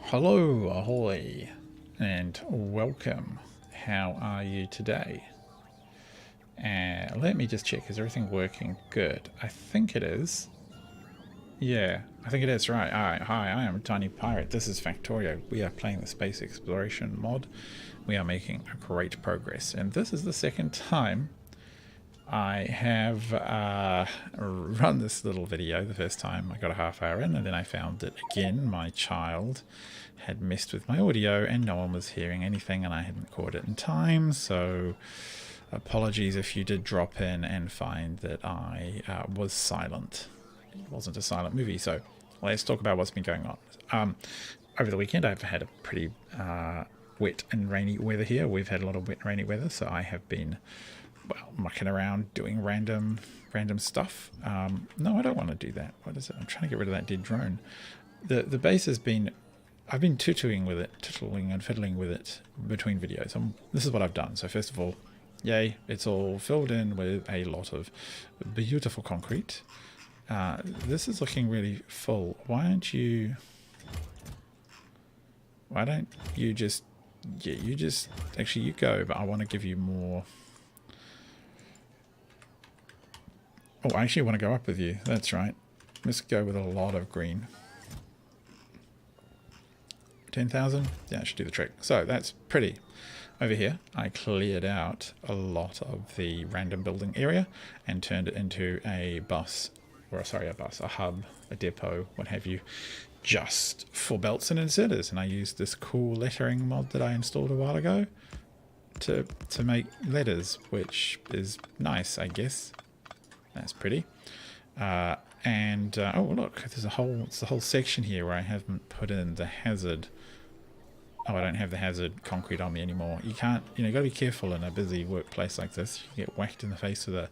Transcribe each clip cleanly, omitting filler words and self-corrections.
Hello, ahoy, and welcome. How are you today? Let me just check, is everything working good? I think it is. Yeah, I think it is, right. Alright, hi, I am Tiny Pirate. This is Factorio. We are playing the space exploration mod. We are making great progress, and this is the second time I have run this little video. The first time I got a half hour in, and then I found that again my child had messed with my audio and no one was hearing anything, and I hadn't caught it in time. So apologies if you did drop in and find that I was silent. It wasn't a silent movie. So let's talk about what's been going on. Over the weekend I've had a pretty wet and rainy weather here. We've had a lot of wet and rainy weather, so I have been mucking around doing random stuff. No, I don't want to do that. What is it? I'm trying to get rid of that dead drone. The base has been, I've been titickling and fiddling with it between videos. This is what I've done. So first of all, yay, it's all filled in with a lot of beautiful concrete. This is looking really full. Why don't you just, actually you go, but I want to give you more. Oh, I actually want to go up with you. That's right. Let's go with a lot of green. 10,000? Yeah, I should do the trick. So that's pretty. Over here, I cleared out a lot of the random building area and turned it into a hub, a depot, what have you, just for belts and inserters. And I used this cool lettering mod that I installed a while ago to make letters, which is nice, I guess. That's pretty. Oh look, it's a whole section here where I haven't put in the hazard. Oh, I don't have the hazard concrete on me anymore. You can't, you gotta be careful in a busy workplace like this. You get whacked in the face with a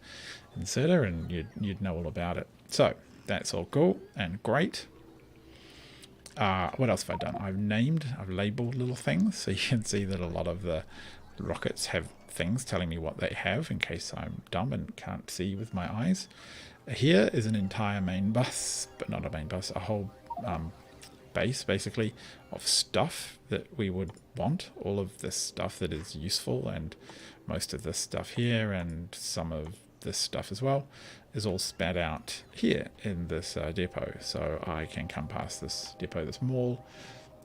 inserter and you'd know all about it. So that's all cool and great. What else have I done? I've labeled little things, so you can see that a lot of the rockets have things telling me what they have in case I'm dumb and can't see with my eyes. Here is an entire main bus, but not a main bus, a whole base basically of stuff that we would want. All of this stuff that is useful, and most of this stuff here and some of this stuff as well is all spat out here in this depot. So I can come past this depot, this mall,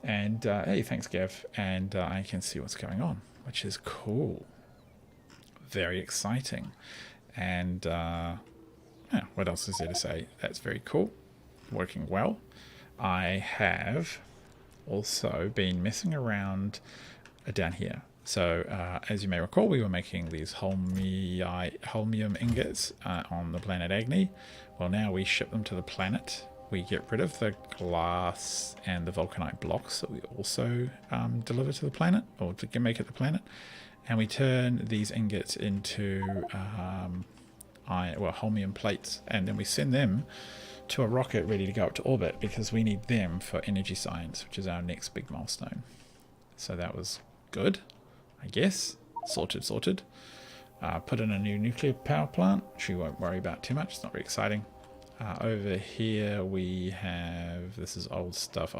and hey, thanks Gav, and I can see what's going on, which is cool. Very exciting. And what else is there to say? That's very cool. Working well. I have also been messing around down here. So as you may recall, we were making these holmium ingots on the planet Agni. Well, now we ship them to the planet. We get rid of the glass and the vulcanite blocks that we also deliver to the planet, or to make it the planet. And we turn these ingots into holmium plates, and then we send them to a rocket ready to go up to orbit, because we need them for energy science, which is our next big milestone. So that was good, I guess. Sorted. Put in a new nuclear power plant, which we won't worry about too much. It's not very exciting. Over here we have, this is old stuff.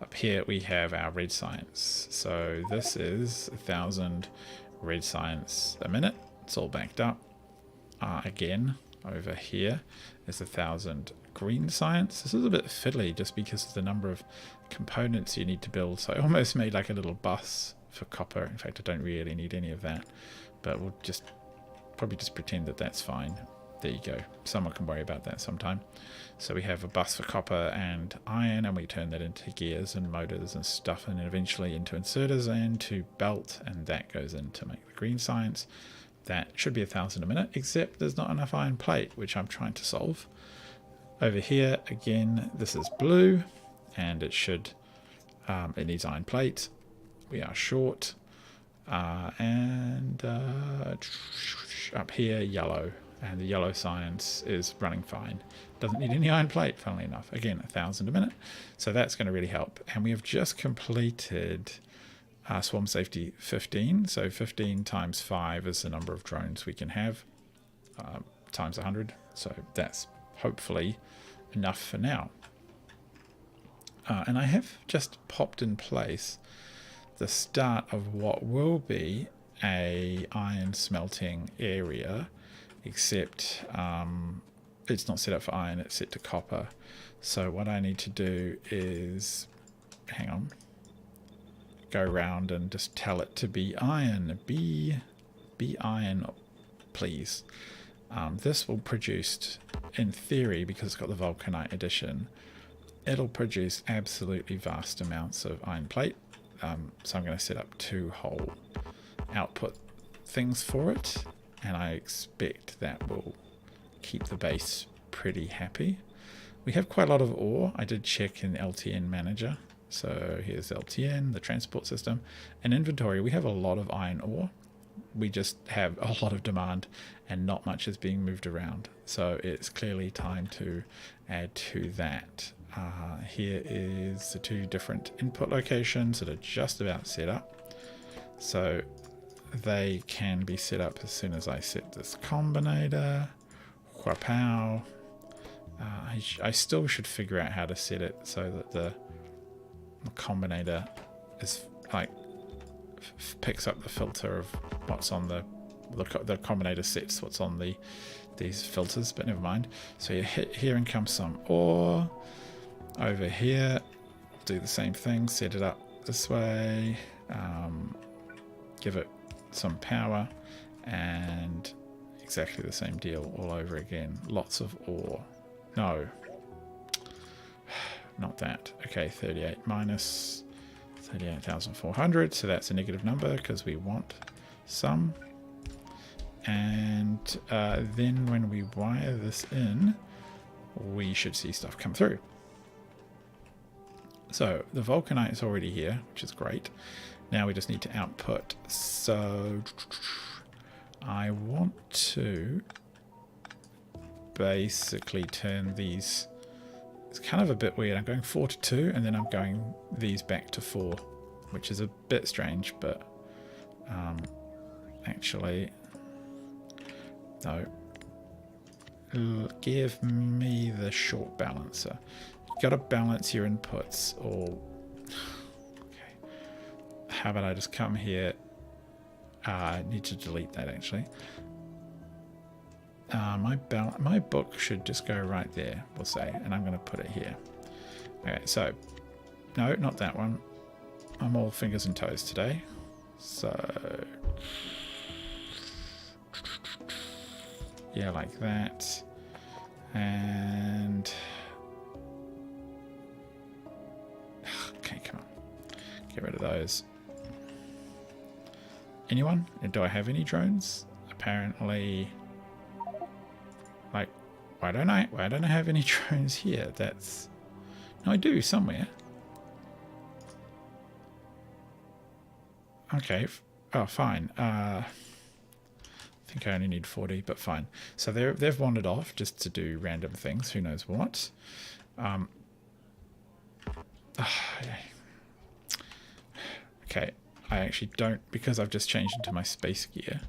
Up here we have our red science. So this is 1,000 red science a minute. It's all backed up. Again, over here is 1,000 green science. This is a bit fiddly just because of the number of components you need to build. So I almost made like a little bus for copper. In fact, I don't really need any of that, but we'll probably just pretend that that's fine. There you go. Someone can worry about that sometime. So we have a bus for copper and iron, and we turn that into gears and motors and stuff, and then eventually into inserters and to belt, and that goes in to make the green science. That should be 1,000 a minute, except there's not enough iron plate, which I'm trying to solve. Over here, again, this is blue, and it needs iron plate. We are short. And up here, yellow. And the yellow science is running fine. Doesn't need any iron plate, funnily enough. Again, 1,000 a minute. So that's going to really help. And we have just completed swarm safety 15. So 15 times 5 is the number of drones we can have, times 100. So that's hopefully enough for now. And I have just popped in place the start of what will be a iron smelting area, except it's not set up for iron, it's set to copper. So what I need to do is, hang on, go around and just tell it to be iron. Be iron, please. This will produce, in theory, because it's got the vulcanite addition, it'll produce absolutely vast amounts of iron plate. So I'm going to set up 2 whole output things for it, and I expect that will keep the base pretty happy. We have quite a lot of ore. I did check in the LTN manager. So here's LTN, the transport system. In inventory, we have a lot of iron ore. We just have a lot of demand and not much is being moved around. So it's clearly time to add to that. Here is the 2 different input locations that are just about set up. So they can be set up as soon as I set this combinator. Whapow. I still should figure out how to set it so that the combinator is like picks up the filter of what's on the combinator sets what's on these filters, but never mind. So here and comes some ore. Over here, do the same thing, set it up this way, give it some power, and exactly the same deal all over again. Lots of ore. No, not that. Okay, 38 minus 38,400, so that's a negative number because we want some. And then when we wire this in, we should see stuff come through. So the vulcanite is already here, which is great. Now we just need to output. So I want to basically turn these, it's kind of a bit weird. I'm going 4 to 2 and then I'm going these back to 4, which is a bit strange, but actually, no. Give me the short balancer. You got to balance your inputs, or okay. How about I just come here? I need to delete that actually. My book should just go right there, we'll say, and I'm going to put it here. Okay, so no, not that one. I'm all fingers and toes today. So yeah, like that, and okay, come on, get rid of those. Anyone? Do I have any drones? Apparently, like, why don't I have any drones here? That's, no, I do somewhere. Okay, oh fine. I think I only need 40, but fine. So they've wandered off just to do random things. Who knows what? Okay, I actually don't, because I've just changed into my space gear.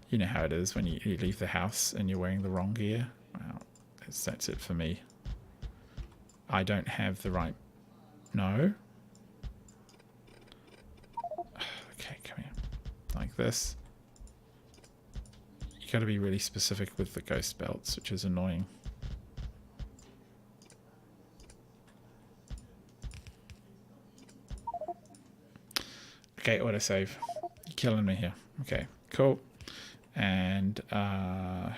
You know how it is when you leave the house and you're wearing the wrong gear. Well, that's it for me. I don't have the right... No. Okay, come here. Like this. You got to be really specific with the ghost belts, which is annoying. Okay, autosave. You're killing me here. Okay, cool. And I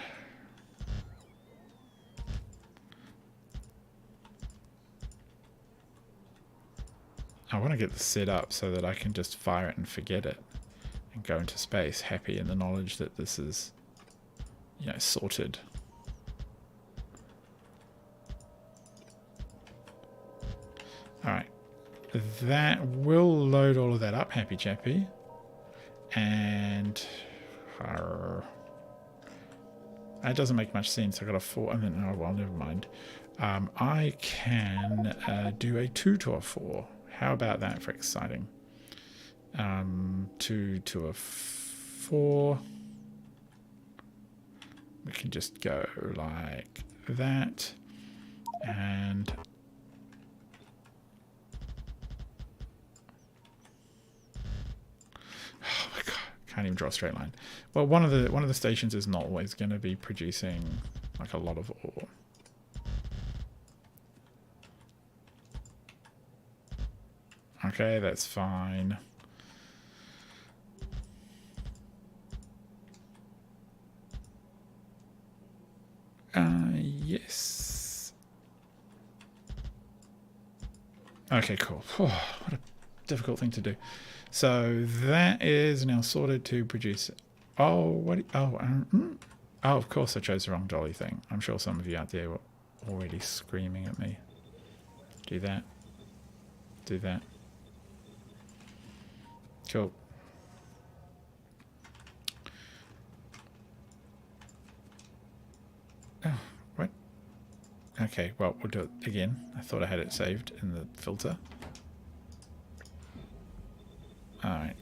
want to get this set up so that I can just fire it and forget it and go into space happy in the knowledge that this is, you know, sorted. Alright, that will load all of that up, happy chappy. And that doesn't make much sense. I got a 4 and then, oh well, never mind. I can do a 2 to a 4. How about that for exciting? 2 to a 4. We can just go like that. And Can't even draw a straight line. Well, one of the stations is not always going to be producing like a lot of ore. Okay, that's fine. Yes. Okay, cool. Oh, what a difficult thing to do. So that is now sorted to produce. Oh, what? Oh, oh, of course I chose the wrong dolly thing. I'm sure some of you out there were already screaming at me. Do that. Do that. Cool. Oh, what? Okay, well, we'll do it again. I thought I had it saved in the filter. Alright,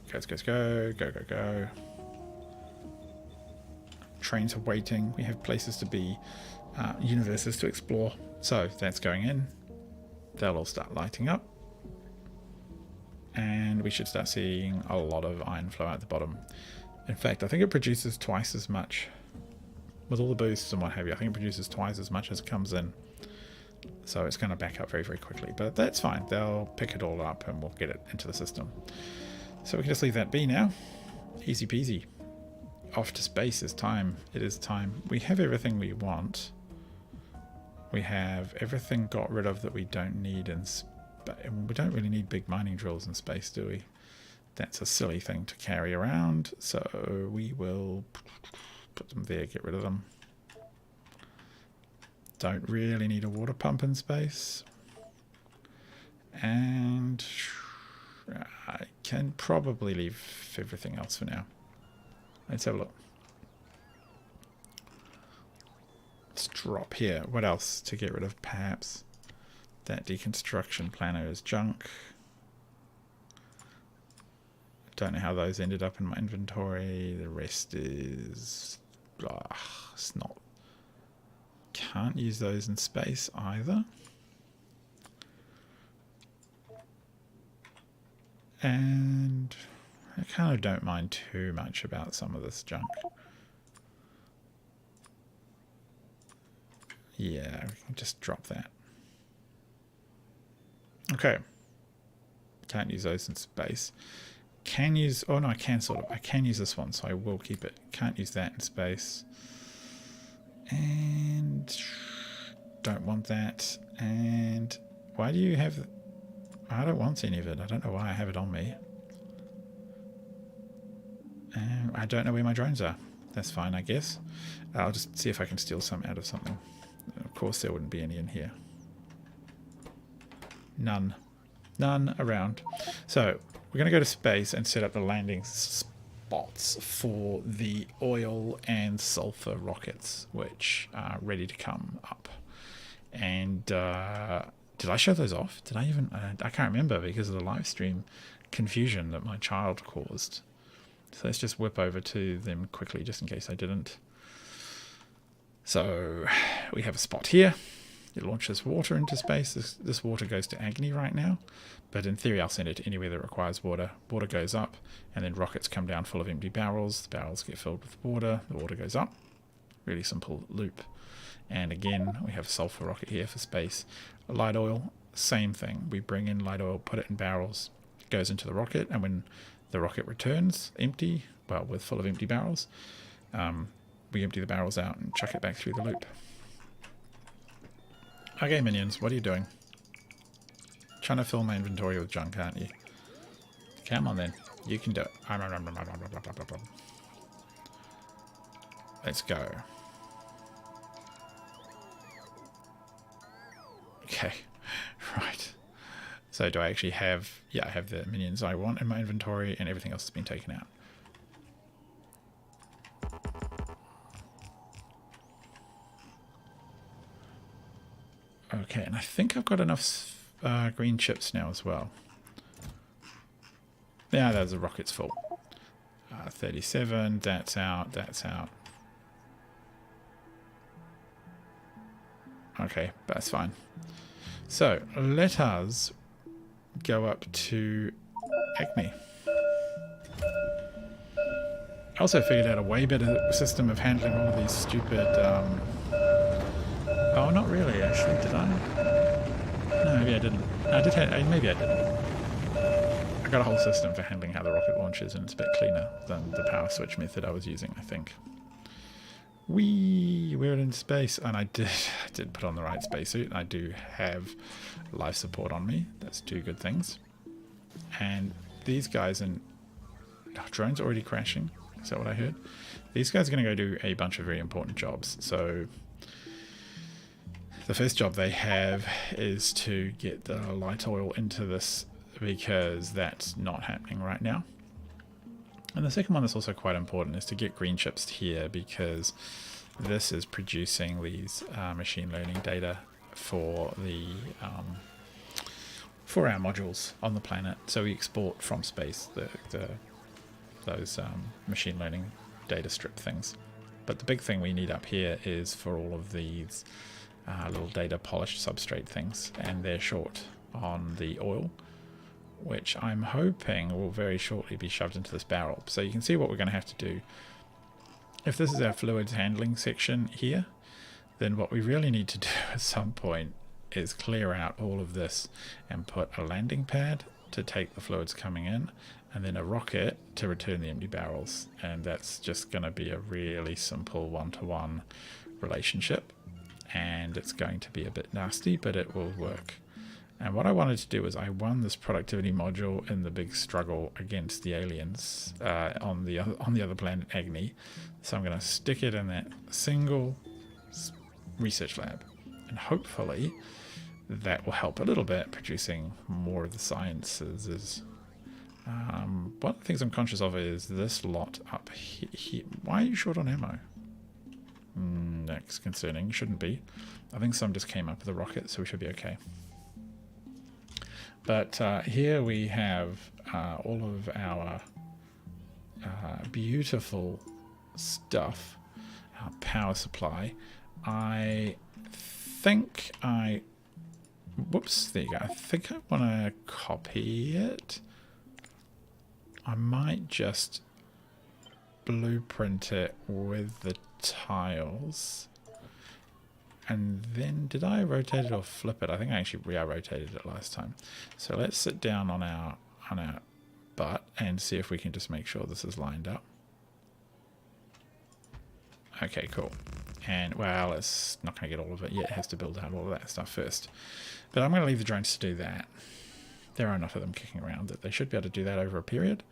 go. Trains are waiting. We have places to be, universes to explore. So that's going in. They'll all start lighting up. And we should start seeing a lot of iron flow out the bottom. In fact, I think it produces twice as much. With all the boosts and what have you, I think it produces twice as much as it comes in. So it's going to back up very, very quickly. But that's fine. They'll pick it all up and we'll get it into the system. So we can just leave that be now. Easy peasy. Off to space is time. It is time. We have everything we want. We have everything got rid of that we don't need in space. We don't really need big mining drills in space, do we? That's a silly thing to carry around. So we will put them there, get rid of them. Don't really need a water pump in space. And I can probably leave everything else for now. Let's have a look. Let's drop here. What else to get rid of? Perhaps that deconstruction planner is junk. Don't know how those ended up in my inventory. The rest is... it's not... Can't use those in space either. And I kind of don't mind too much about some of this junk. Yeah, we can just drop that. Okay. Can't use those in space. Can use... Oh no, I can sort of. I can use this one, so I will keep it. Can't use that in space. And... Don't want that. And... Why do you have... I don't want any of it. I don't know why I have it on me. I don't know where my drones are. That's fine, I guess. I'll just see if I can steal some out of something. Of course there wouldn't be any in here. None. None around. So, we're going to go to space and set up the landing spots for the oil and sulfur rockets, which are ready to come up. And did I show those off? Did I even... I can't remember because of the live stream confusion that my child caused. So let's just whip over to them quickly, just in case I didn't. So we have a spot here. It launches water into space. This water goes to Agni right now. But in theory, I'll send it to anywhere that requires water. Water goes up, and then rockets come down full of empty barrels. The barrels get filled with water. The water goes up. Really simple loop. And again, we have a sulfur rocket here for space. Light oil, same thing. We bring in light oil, put it in barrels. It goes into the rocket, and when the rocket returns empty, well, with full of empty barrels, we empty the barrels out and chuck it back through the loop. Okay, minions, what are you doing? Trying to fill my inventory with junk, aren't you? Come on then, you can do it. Let's go. Okay, right. So do I actually have... Yeah, I have the minions I want in my inventory, and everything else has been taken out. Okay, and I think I've got enough green chips now as well. Yeah, there's the rocket's full. 37, that's out, that's out. Okay, that's fine. So, let us go up to Agni. I also figured out a way better system of handling all of these stupid... Oh, not really, actually, did I? No, maybe I didn't. Maybe I didn't. I got a whole system for handling how the rocket launches, and it's a bit cleaner than the power switch method I was using, I think. We're in space, and I did put on the right spacesuit. I do have life support on me. That's two good things. And these guys and drone's already crashing. Is that what I heard? These guys are going to go do a bunch of very important jobs. So the first job they have is to get the light oil into this, because that's not happening right now. And the second one that's also quite important is to get green chips here, because this is producing these machine learning data for the for our modules on the planet. So we export from space those machine learning data strip things. But the big thing we need up here is for all of these little data polished substrate things, and they're short on the oil, which I'm hoping will very shortly be shoved into this barrel. So you can see what we're going to have to do. If this is our fluids handling section here, then what we really need to do at some point is clear out all of this and put a landing pad to take the fluids coming in, and then a rocket to return the empty barrels. And that's just going to be a really simple one-to-one relationship, and it's going to be a bit nasty, but it will work. And what I wanted to do is I won this productivity module in the big struggle against the aliens on the other planet Agni. So I'm going to stick it in that single research lab, and hopefully that will help a little bit producing more of the sciences. One of the things I'm conscious of is this lot up here. Why are you short on ammo? That's concerning. Shouldn't be. I think some just came up with a rocket, so we should be okay. But here we have all of our beautiful stuff, our power supply. I think whoops, there you go. I think I want to copy it. I might just blueprint it with the tiles. And then, did I rotate it or flip it? I think I actually rotated it last time. So let's sit down on our butt and see if we can just make sure this is lined up. Okay, cool. And, well, it's not going to get all of it yet. It has to build out all of that stuff first. But I'm going to leave the drones to do that. There are enough of them kicking around that they should be able to do that over a period.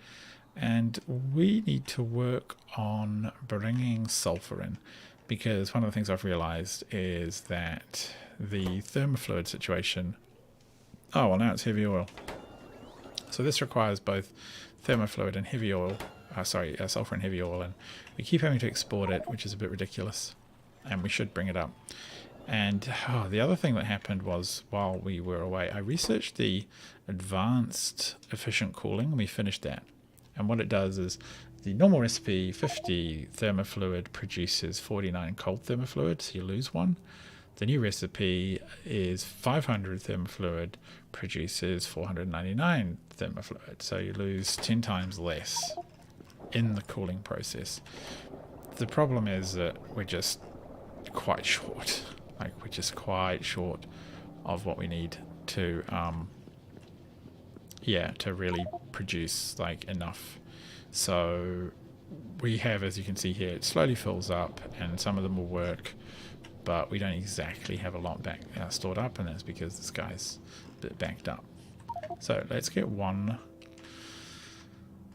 And we need to work on bringing sulfur in, because one of the things I've realized is that the thermofluid situation... Oh, well, now it's heavy oil. So this requires both thermofluid and heavy oil. Sulfur and heavy oil, and we keep having to export it, which is a bit ridiculous, and we should bring it up. And the other thing that happened was, while we were away, I researched the advanced efficient cooling, and we finished that. And what it does is, the normal recipe, 50 thermofluid produces 49 cold thermofluid, so you lose one. The new recipe is 500 thermofluid produces 499 thermofluid, so you lose 10 times less in the cooling process. The problem is that we're just quite short. We're just quite short of what we need to to really produce enough. So we have, as you can see here, it slowly fills up, and some of them will work, but we don't exactly have a lot back stored up, and that's because this guy's a bit backed up. So let's get one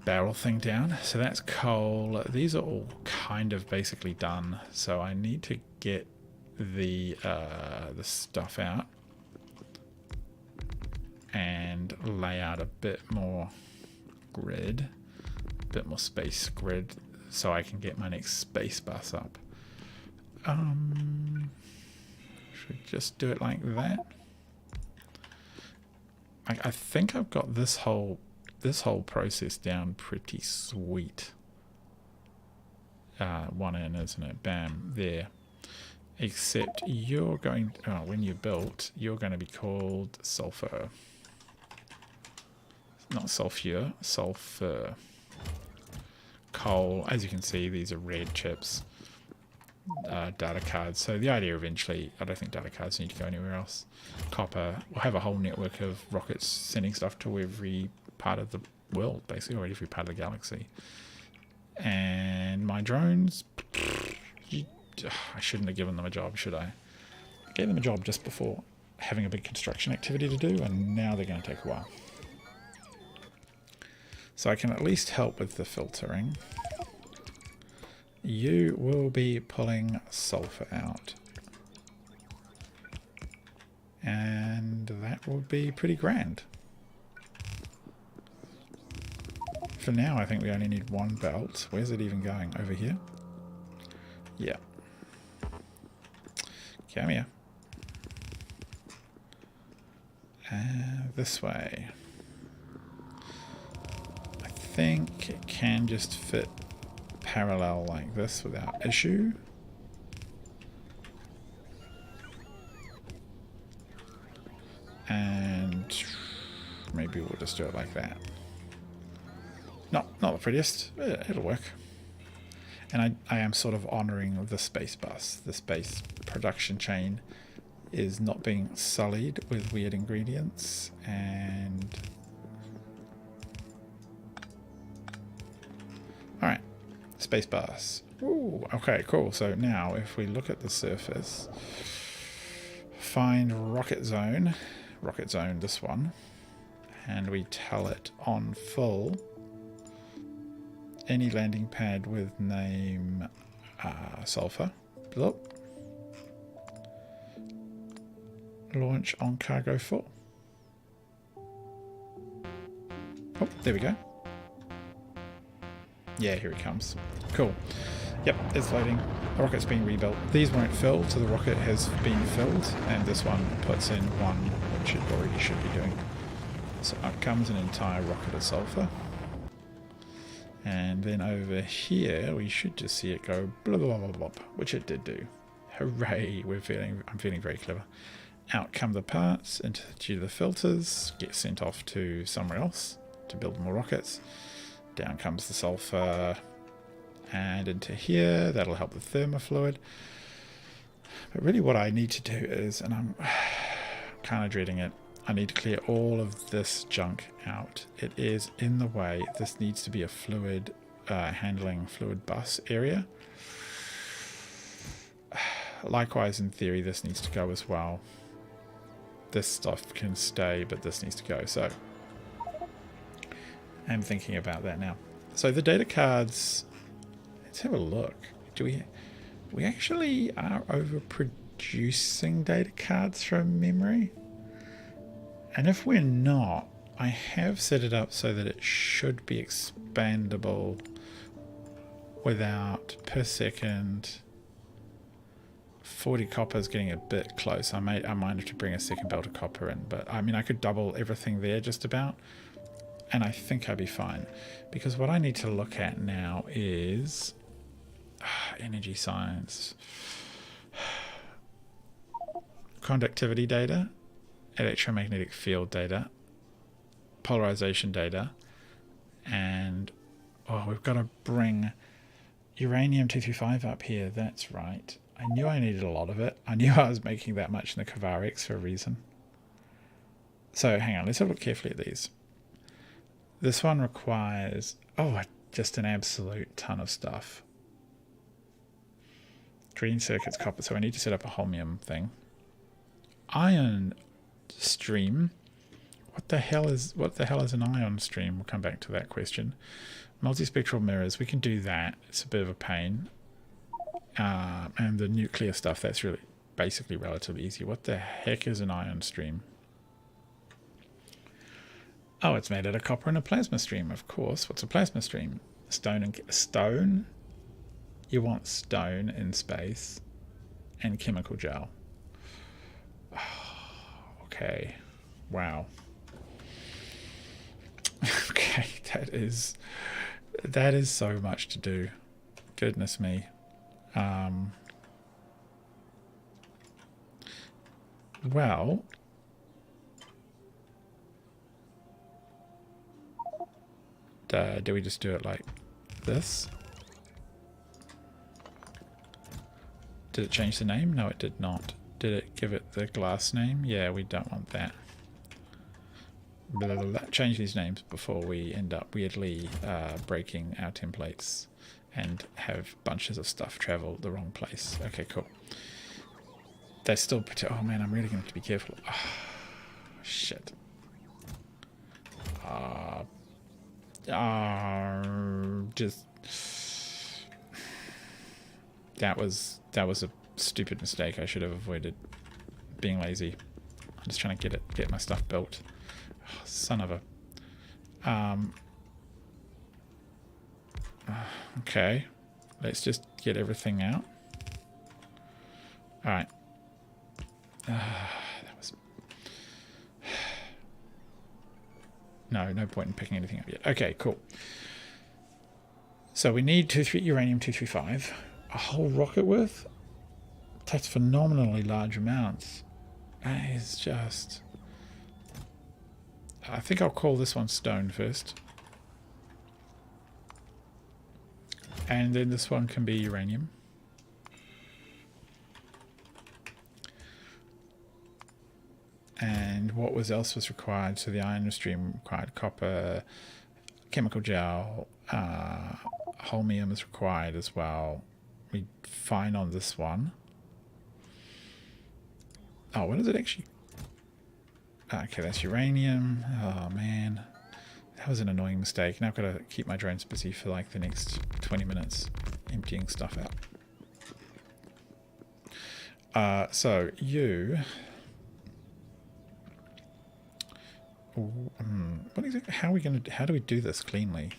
barrel thing down. So that's coal. These are all kind of basically done, so I need to get the stuff out and lay out a bit more grid, a bit more space grid, so I can get my next space bus up. Should we just do it like that? I think I've got this whole process down pretty sweet. One in, isn't it? Bam, there. Except you're going, when you're built, you're going to be called Sulfur. Not Sulfur, Sulfur. coal. As you can see, these are red chips. Data cards. So the idea eventually, I don't think data cards need to go anywhere else. Copper. We'll have a whole network of rockets sending stuff to every part of the world, basically, or every part of the galaxy. And my drones, I shouldn't have given them a job, should I? I gave them a job just before having a big construction activity to do, and now they're going to take a while. So I can at least help with the filtering. You will be pulling sulfur out. And that will be pretty grand. For now, I think we only need one belt. Where's it even going? Over here? Yeah. Come here. This way. I think it can just fit parallel like this without issue. And maybe we'll just do it like that. Not the prettiest, but it'll work. And I am sort of honouring the space bus. The space production chain is not being sullied with weird ingredients. And alright, space bus. Ooh, okay, cool. So now if we look at the surface, find rocket zone, this one, and we tell it on full. Any landing pad with name Sulfur. Bloop. Launch on cargo full. Oh, there we go. Yeah, here it comes. Cool. Yep, it's loading. The rocket's being rebuilt. These won't fill, so the rocket has been filled, and this one puts in one, which it already should be doing. So out comes an entire rocket of sulfur. And then over here, we should just see it go blah, blah, blah, blah, which it did do. Hooray! I'm feeling very clever. Out come the parts into the filters, get sent off to somewhere else to build more rockets. Down comes the sulfur and into here. That'll help the thermofluid. But really what I need to do is, and I'm kind of dreading it, I need to clear all of this junk out. It is in the way. This needs to be a fluid handling fluid bus area. Likewise, in theory, this needs to go as well. This stuff can stay, but this needs to go. So I'm thinking about that now. So the data cards, let's have a look. We actually are overproducing data cards from memory. And if we're not, I have set it up so that it should be expandable without per second. 40 copper is getting a bit close. I might have to bring a second belt of copper in, but I mean I could double everything there just about, and I think I'd be fine. Because what I need to look at now is energy science, conductivity data, electromagnetic field data, polarization data, and we've got to bring uranium-235 up here. That's right. I knew I needed a lot of it. I knew I was making that much in the Kavariks for a reason. So hang on, let's have a look carefully at these. This one requires just an absolute ton of stuff. Green circuits, copper. So I need to set up a holmium thing. Ion stream. What the hell is an ion stream? We'll come back to that question. Multispectral mirrors. We can do that. It's a bit of a pain. And the nuclear stuff, that's really basically relatively easy. What the heck is an ion stream? Oh, it's made out of copper and a plasma stream, of course. What's a plasma stream? Stone? You want stone in space and chemical gel. Okay. Wow. Okay, that is so much to do. Goodness me. Well, do we just do it like this? Did it change the name? No, it did not. Did it give it the glass name? Yeah, we don't want that. Blah, blah, blah. Change these names before we end up weirdly breaking our templates and have bunches of stuff travel the wrong place. Okay, cool. They still protect. Oh man, I'm really going to have to be careful. Oh, shit. Just that was a stupid mistake. I should have avoided being lazy. I'm just trying to get my stuff built. Oh, son of a. Okay, let's just get everything out. All right. That was no point in picking anything up yet. Okay, cool. So we need uranium 235, a whole rocket worth. That's phenomenally large amounts. That is just. I think I'll call this one stone first. And then this one can be uranium. And what else was required? So the iron stream required copper, chemical gel, holmium is required as well. We fine on this one. Oh, what is it actually? Okay, that's uranium. Oh man, that was an annoying mistake. Now I've got to keep my drones busy for like the next 20 minutes emptying stuff out. So you. What exactly? How are we going to? How do we do this cleanly?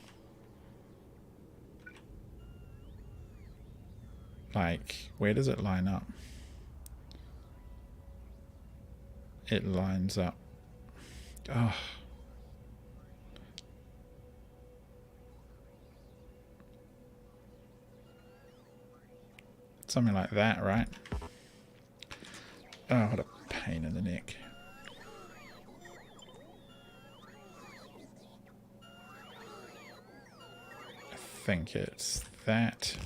Like, where does it line up? It lines up. Oh. Something like that, right? Oh, what a pain in the neck. I think it's that.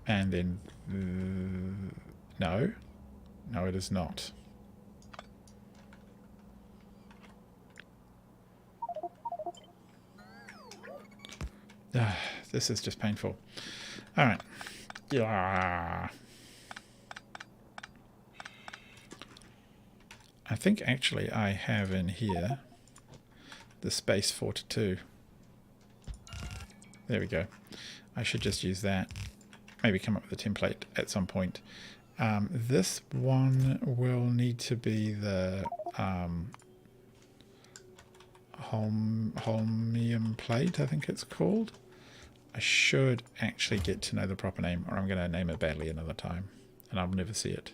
And then, no, it is not. This is just painful. All right. Yeah. I think actually I have in here the space 4 to 2. There we go. I should just use that. Maybe come up with a template at some point. This one will need to be the holmium plate, I think it's called. I should actually get to know the proper name, or I'm going to name it badly another time, and I'll never see it.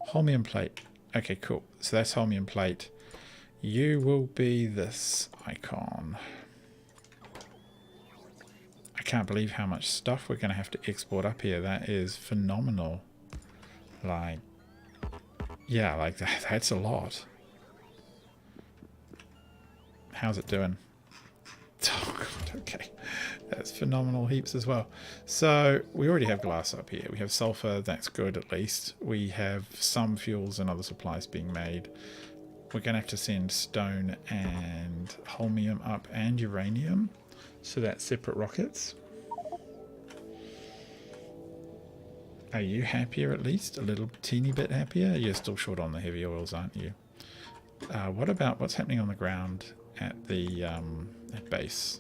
Holmium plate. Okay, cool. So that's holmium plate. You will be this icon. I can't believe how much stuff we're going to have to export up here. That is phenomenal. Like, yeah, like that's a lot. How's it doing? Oh, God, okay. That's phenomenal heaps as well. So we already have glass up here. We have sulfur. That's good at least. We have some fuels and other supplies being made. We're going to have to send stone and holmium up and uranium. So that's separate rockets. Are you happier at least? A little teeny bit happier? You're still short on the heavy oils, aren't you? What about what's happening on the ground at the at base?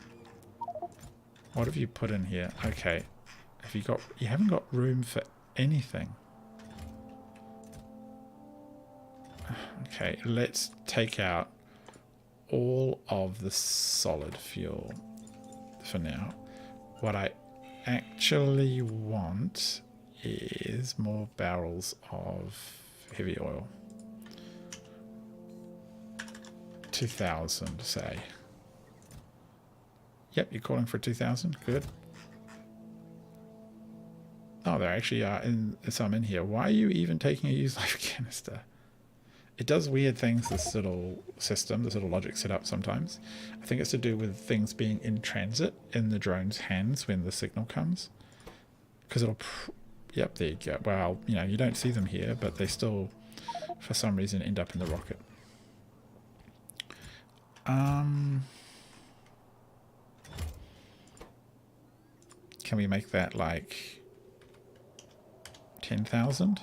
What have you put in here? Okay. Have you got... You haven't got room for anything. Okay, let's take out all of the solid fuel for now. What I actually want is more barrels of heavy oil. 2,000, say. Yep, you're calling for 2,000. Good. Oh, there actually are some in here. Why are you even taking a used life canister? it does weird things, this little system, this little logic set up sometimes. I think it's to do with things being in transit in the drone's hands when the signal comes. Because it'll... Yep, there you go. Well, you know, you don't see them here, but they still, for some reason, end up in the rocket. Can we make that like 10,000?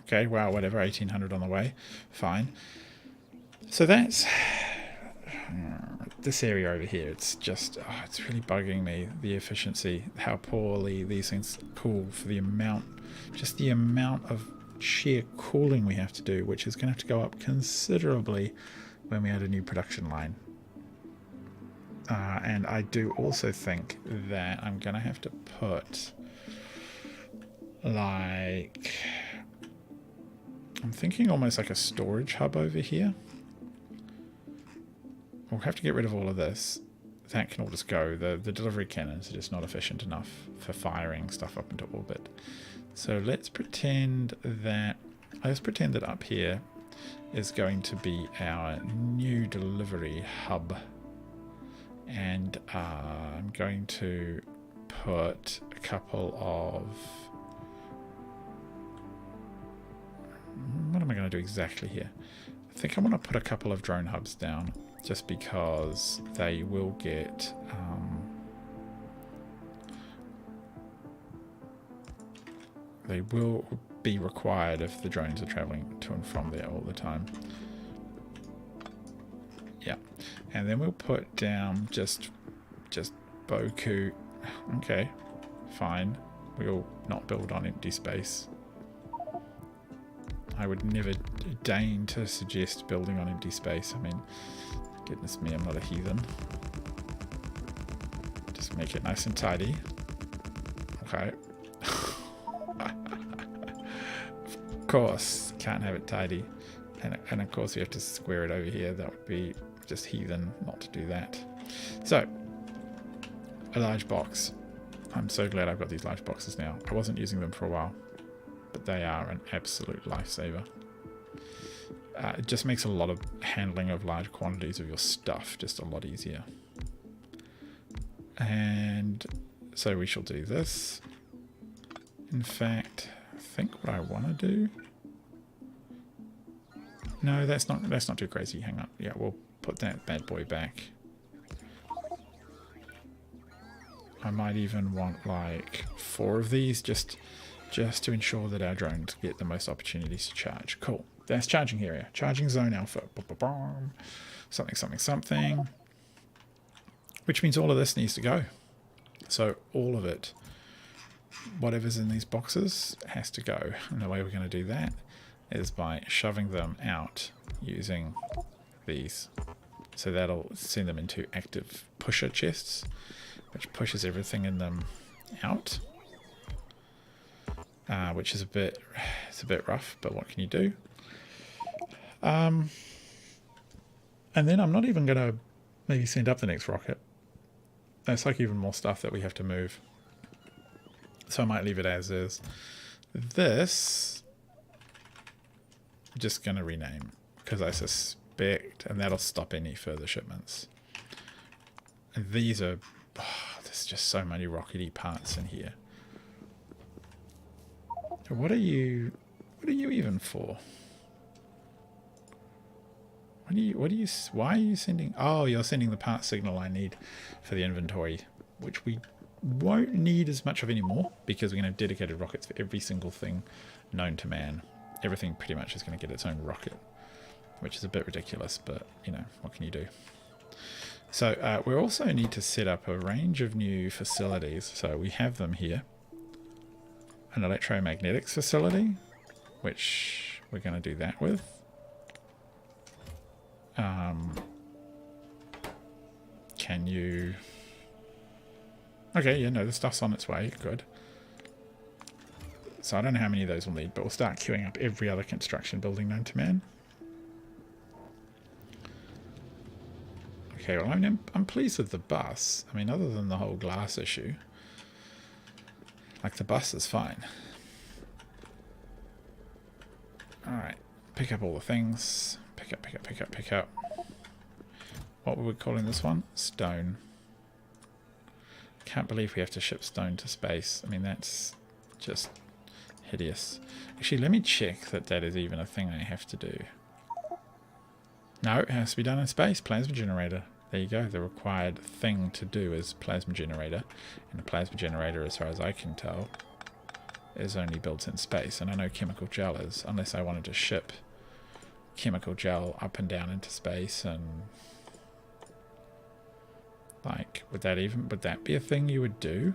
Okay, wow, whatever, 1,800 on the way. Fine. So that's this area over here. It's just, oh, it's really bugging me, the efficiency, how poorly these things cool for the amount, just the amount of sheer cooling we have to do, which is going to have to go up considerably when we add a new production line. And I do also think that I'm going to have to put, like... I'm thinking almost like a storage hub over here. We'll have to get rid of all of this. That can all just go. The delivery cannons are just not efficient enough for firing stuff up into orbit. So let's pretend that... Let's pretend that up here is going to be our new delivery hub. And I'm going to put a couple of... What am I going to do exactly here? I think I want to put a couple of drone hubs down, just because they will get... they will be required if the drones are traveling to and from there all the time. Yeah, and then we'll put down just Boku. Okay, fine. We'll not build on empty space. I would never deign to suggest building on empty space. I mean, goodness me, I'm not a heathen. Just make it nice and tidy. Okay. Of course, can't have it tidy. And of course we have to square it over here. That would be just heathen not to do that. So, a large box. I'm so glad I've got these large boxes now. I wasn't using them for a while, but they are an absolute lifesaver. It just makes a lot of handling of large quantities of your stuff just a lot easier. And so we shall do this. In fact, I think what I want to do... No, that's not too crazy. Hang on. Yeah, we'll put that bad boy back. I might even want like 4 of these just to ensure that our drones get the most opportunities to charge. Cool. That's charging area. Charging zone alpha. Something, something, something. Which means all of this needs to go. So all of it, whatever's in these boxes, has to go. And the way we're going to do that is by shoving them out using these. So that'll send them into active pusher chests, which pushes everything in them out. Which is it's a bit rough, but what can you do? And then I'm not even going to maybe send up the next rocket. That's like even more stuff that we have to move. So I might leave it as is. This, I'm just going to rename, because I suspect, and that'll stop any further shipments. And these are, there's just so many rockety parts in here. What are you even for? Why are you sending? Oh, you're sending the part signal I need for the inventory, which we won't need as much of anymore, because we're going to have dedicated rockets for every single thing known to man. Everything pretty much is going to get its own rocket, which is a bit ridiculous, but you know, what can you do? So we also need to set up a range of new facilities. So we have them here. An electromagnetics facility, which we're going to do that with. Can you... Okay, yeah, no, the stuff's on its way. Good. So I don't know how many of those we'll need, but we'll start queuing up every other construction building known to man. Okay, well, I'm pleased with the bus. I mean, other than the whole glass issue, like, the bus is fine. Alright, pick up all the things. Pick up, pick up, pick up, pick up. What were we calling this one? Stone. Can't believe we have to ship stone to space. I mean, that's just hideous. Actually, let me check that that is even a thing I have to do. No, it has to be done in space. Plasma generator. There you go. The required thing to do is plasma generator. And a plasma generator, as far as I can tell, is only built in space. And I know chemical gel is, unless I wanted to ship chemical gel up and down into space. And like, would that be a thing you would do?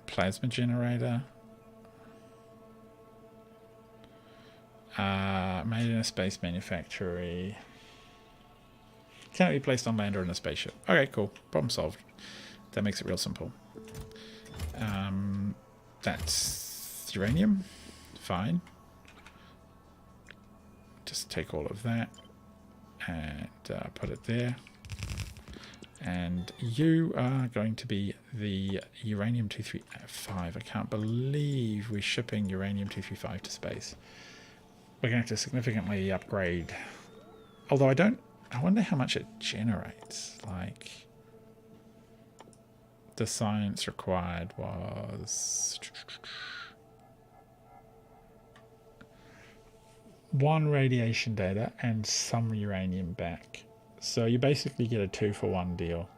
Plasma generator. Made in a space manufactory. Can it be placed on land or in a spaceship? Okay, cool. Problem solved. That makes it real simple. That's uranium. Fine. Just take all of that and put it there. And you are going to be the uranium-235. I can't believe we're shipping uranium-235 to space. We're going to have to significantly upgrade. Although I wonder how much it generates. Like, the science required was 1 radiation data and some uranium back. So you basically get a 2-for-1 deal.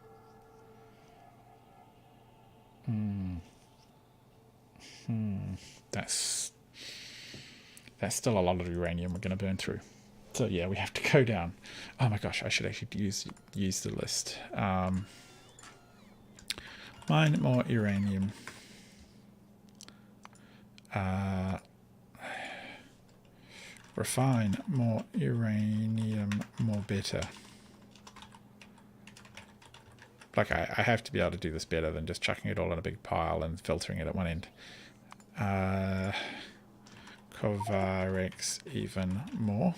That's still a lot of uranium we're going to burn through. So yeah, we have to go down. Oh my gosh, I should actually use the list. Mine more uranium. Refine more uranium, more better. Like I have to be able to do this better than just chucking it all in a big pile and filtering it at one end. Covarex even more.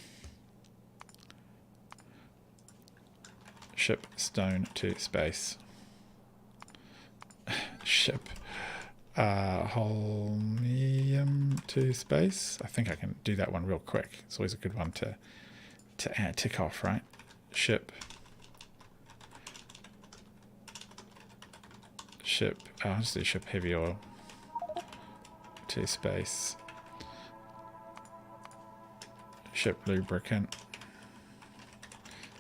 Ship stone to space. Ship holmium to space. I think I can do that one real quick. It's always a good one to tick off, right? Ship. I'll just do ship heavy oil to space. Ship lubricant.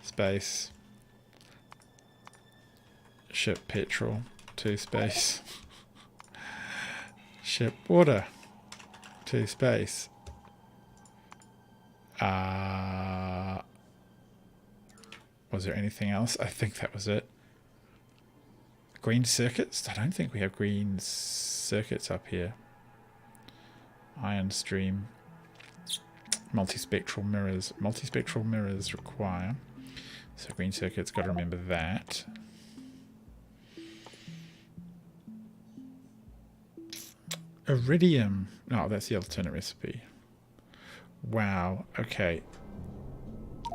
Space. Ship petrol to space. Ship water to space. Was there anything else? I think that was it. Green circuits? I don't think we have green circuits up here. Ion stream. Multispectral mirrors. Multispectral mirrors require. So green circuits, got to remember that. Iridium. No, that's the alternate recipe. Wow. Okay.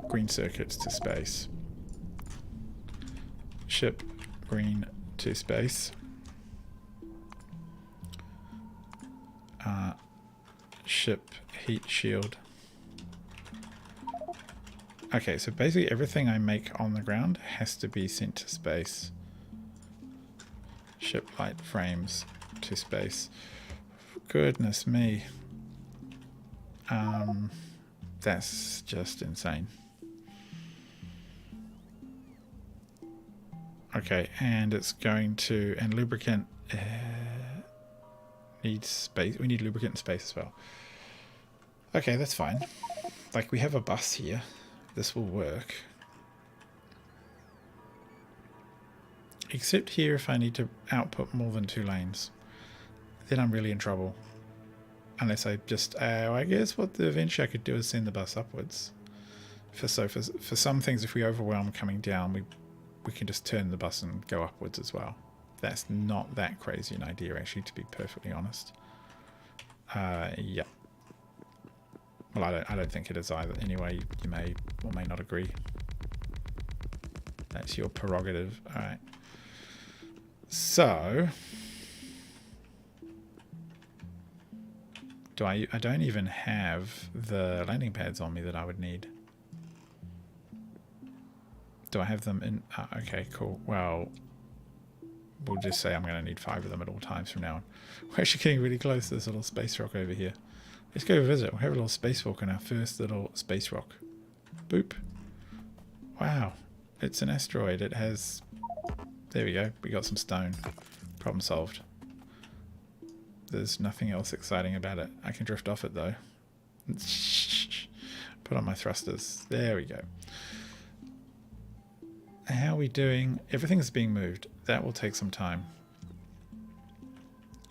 Green circuits to space. Ship green to space. Ship heat shield. Okay, so basically everything I make on the ground has to be sent to space. Ship light frames to space. Goodness me. That's just insane. Okay, and it's going to, and lubricant needs space. We need lubricant and space as well. Okay, that's fine. Like, we have a bus here. This will work. Except here if I need to output more than 2 lanes. Then I'm really in trouble. Unless I just, I guess what eventually I could do is send the bus upwards. For some things, if we overwhelm coming down, we can just turn the bus and go upwards as well. That's not that crazy an idea, actually, to be perfectly honest. Yeah. Well, I don't think it is either. Anyway, you may or may not agree. That's your prerogative. All right. So I don't even have the landing pads on me that I would need. Do I have them in? Okay, cool. Well, we'll just say I'm going to need 5 of them at all times from now on. We're actually getting really close to this little space rock over here. Let's go visit. We'll have a little spacewalk on our first little space rock. Boop. Wow. It's an asteroid. It has... There we go. We got some stone. Problem solved. There's nothing else exciting about it. I can drift off it though. Put on my thrusters. There we go. How are we doing? Everything's being moved. That will take some time.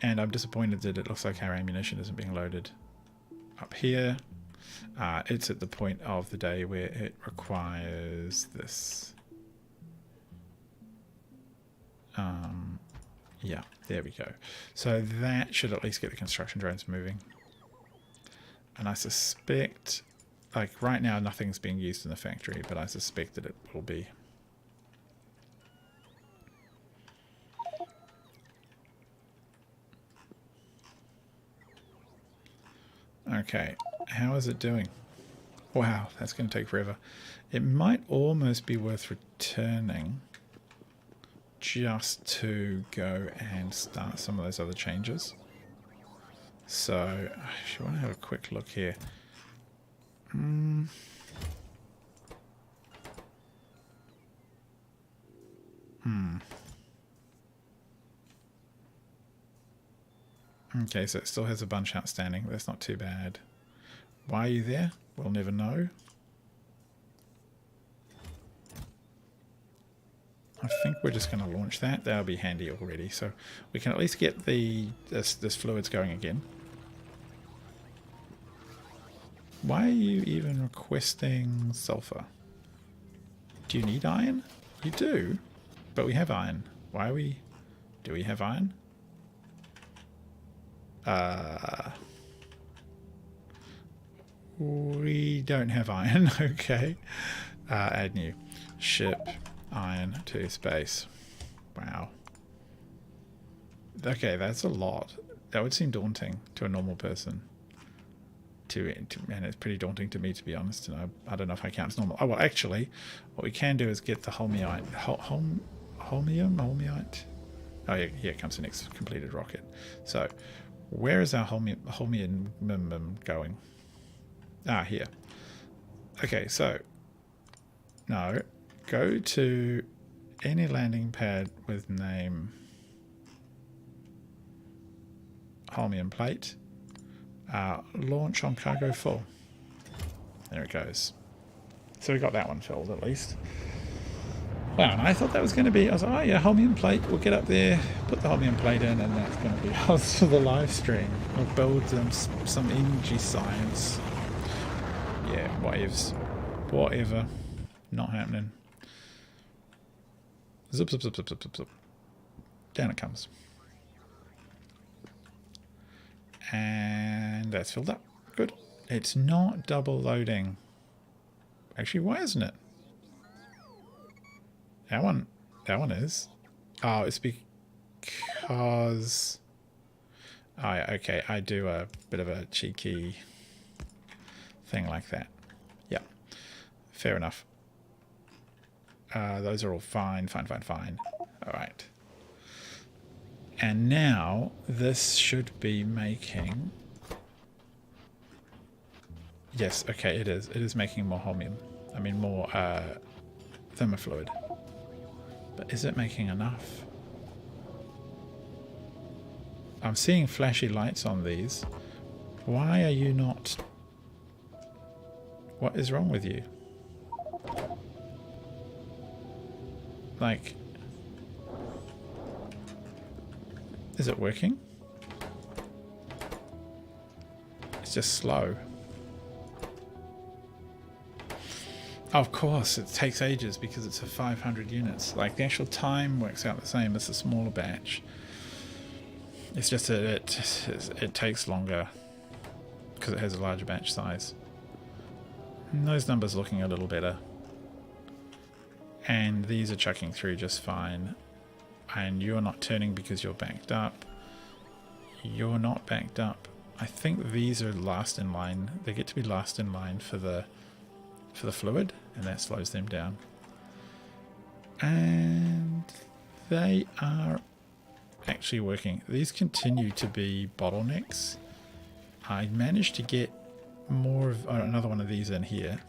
And I'm disappointed that it looks like our ammunition isn't being loaded. Up here, it's at the point of the day where it requires this. Yeah, there we go. So that should at least get the construction drones moving. And I suspect, like right now nothing's being used in the factory, but I suspect that it will be. Okay, how is it doing? Wow, that's going to take forever. It might almost be worth returning just to go and start some of those other changes. So, I actually want to have a quick look here. Okay, so it still has a bunch outstanding. That's not too bad. Why are you there? We'll never know. I think we're just going to launch that. That'll be handy already. So we can at least get this fluids going again. Why are you even requesting sulfur? Do you need iron? You do, but we have iron. Why are we... Do we have iron? We don't have iron. Okay. Add new. Ship iron to space. Wow. Okay, that's a lot. That would seem daunting to a normal person. And it's pretty daunting to me, to be honest. And I don't know if I count as normal. Oh, well, actually, what we can do is get the holmium. Holmiite? Oh, yeah, here comes the next completed rocket. So, where is our holmium going? Ah, here. Okay, so, no, go to any landing pad with name holmium plate. Launch on cargo full. There it goes. So we got that one filled at least. Wow, and I thought that was going to be... I was like, oh yeah, holmium plate. We'll get up there, put the holmium plate in, and that's going to be us for the live stream. We'll build some energy science. Yeah, waves. Whatever. Not happening. Zip, zip, zip, zip, zip, zip, zip. Down it comes. And that's filled up. Good. It's not double loading. Actually, why isn't it? That one is. Oh, it's because... Oh, yeah, okay. I do a bit of a cheeky thing like that. Yeah. Fair enough. Those are all fine, fine, fine, fine. All right. And now this should be making... Yes, okay, it is. It is making more holmium. I mean, more thermofluid. But is it making enough? I'm seeing flashy lights on these. Why are you not... What is wrong with you? Like... Is it working? It's just slow. Of course, it takes ages because it's a 500 units. Like, the actual time works out the same as the smaller batch. It's just that it takes longer because it has a larger batch size. And those numbers are looking a little better. And these are chucking through just fine. And you're not turning because you're backed up. You're not backed up. I think these are last in line. They get to be last in line for the fluid, and that slows them down. And they are actually working. These continue to be bottlenecks. I managed to get more of another one of these in here,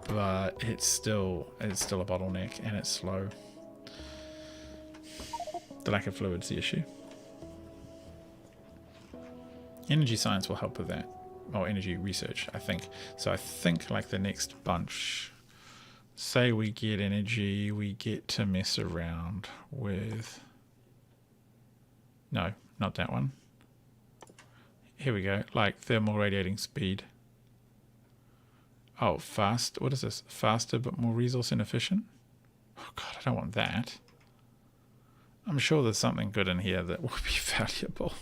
but it's still a bottleneck and it's slow. The lack of fluid's the issue. Energy science will help with that, or energy research, I think. So I think like the next bunch, say we get energy, we get to mess around with, no, not that one. Here we go, like thermal radiating speed. Oh, fast, what is this? Faster but more resource inefficient? Oh god, I don't want that. I'm sure there's something good in here that will be valuable.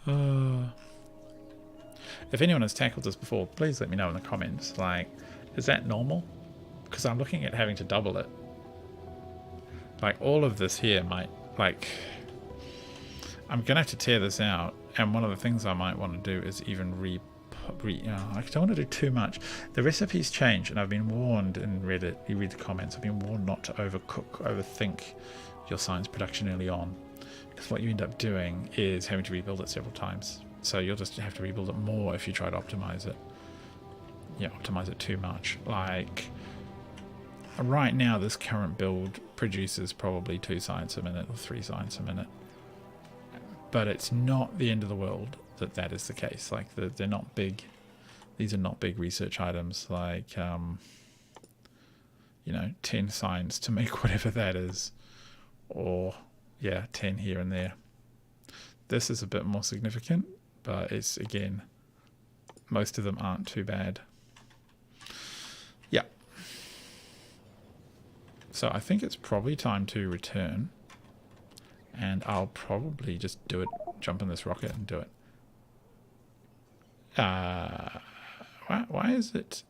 If anyone has tackled this before, please let me know in the comments. Like, is that normal? Because I'm looking at having to double it. Like, all of this here might, like, I'm going to have to tear this out. And one of the things I might want to do is even I don't want to do too much. The recipes change, and I've been warned in Reddit, you read the comments, I've been warned not to overthink your science production early on. Because what you end up doing is having to rebuild it several times. So you'll just have to rebuild it more if you try to optimize it. Yeah, optimize it too much. Like, right now this current build produces probably 2 science a minute or 3 science a minute. But it's not the end of the world that is the case. Like, they're not big. These are not big research items like, you know, 10 science to make whatever that is. Or, yeah, 10 here and there. This is a bit more significant, but it's, again, most of them aren't too bad. Yeah. So I think it's probably time to return. And I'll probably just do it, jump in this rocket and do it. Why is it?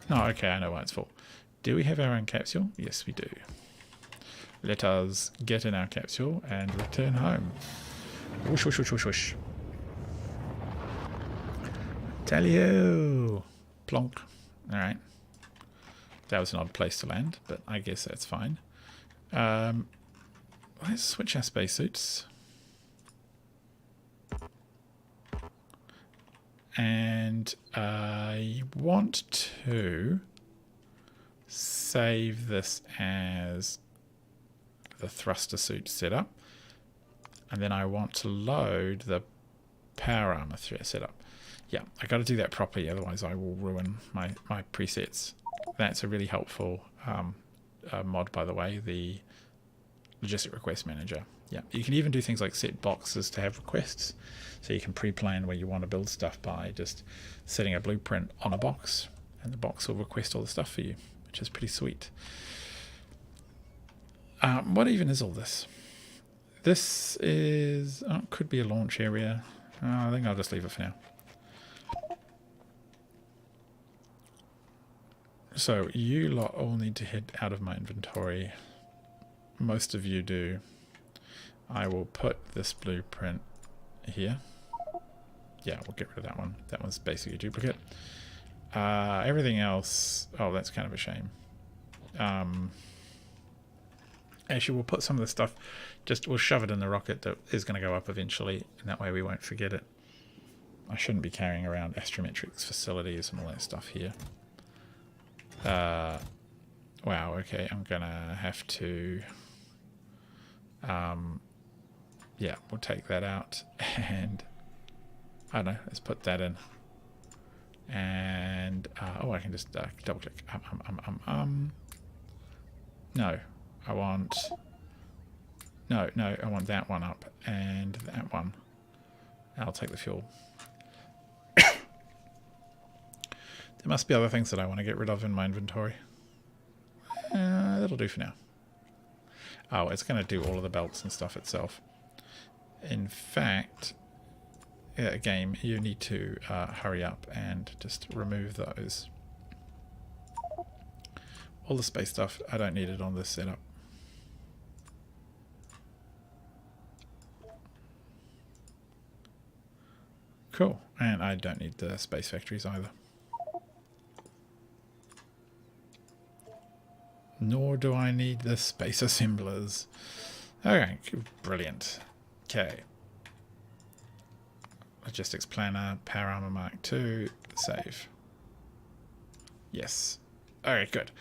No, okay, I know why it's full. Do we have our own capsule? Yes, we do. Let us get in our capsule and return home. Whoosh, whoosh, whoosh, whoosh, whoosh. Tell you. Plonk. Alright. That was an odd place to land, but I guess that's fine. Let's switch our spacesuits. And I want to save this as the thruster suit setup. And then I want to load the power armor setup. Yeah, I got to do that properly, otherwise I will ruin my presets. That's a really helpful mod, by the way, the Logistic Request Manager. Yeah, you can even do things like set boxes to have requests. So you can pre-plan where you want to build stuff by just setting a blueprint on a box, and the box will request all the stuff for you, which is pretty sweet. What even is all this? This is, oh, could be a launch area. I think I'll just leave it for now. So you lot all need to head out of my inventory. Most of you do. I will put this blueprint here. Yeah, we'll get rid of that one. That one's basically a duplicate. Everything else, oh, that's kind of a shame. Actually, we'll put some of the stuff, we'll shove it in the rocket that is going to go up eventually, and that way we won't forget it. I shouldn't be carrying around astrometrics facilities and all that stuff here. Wow, okay, I'm going to have to... yeah, we'll take that out, and I don't know, let's put that in. And, oh, I can just double click. No, I want, no, I want that one up, and that one. I'll take the fuel. There must be other things that I want to get rid of in my inventory. That'll do for now. Oh, it's going to do all of the belts and stuff itself. In fact, game, you need to hurry up and just remove those. All the space stuff, I don't need it on this setup. Cool. And I don't need the space factories either. Nor do I need the space assemblers. Okay, brilliant. Okay. Logistics planner, power armor Mark II, save. Yes. Okay, good.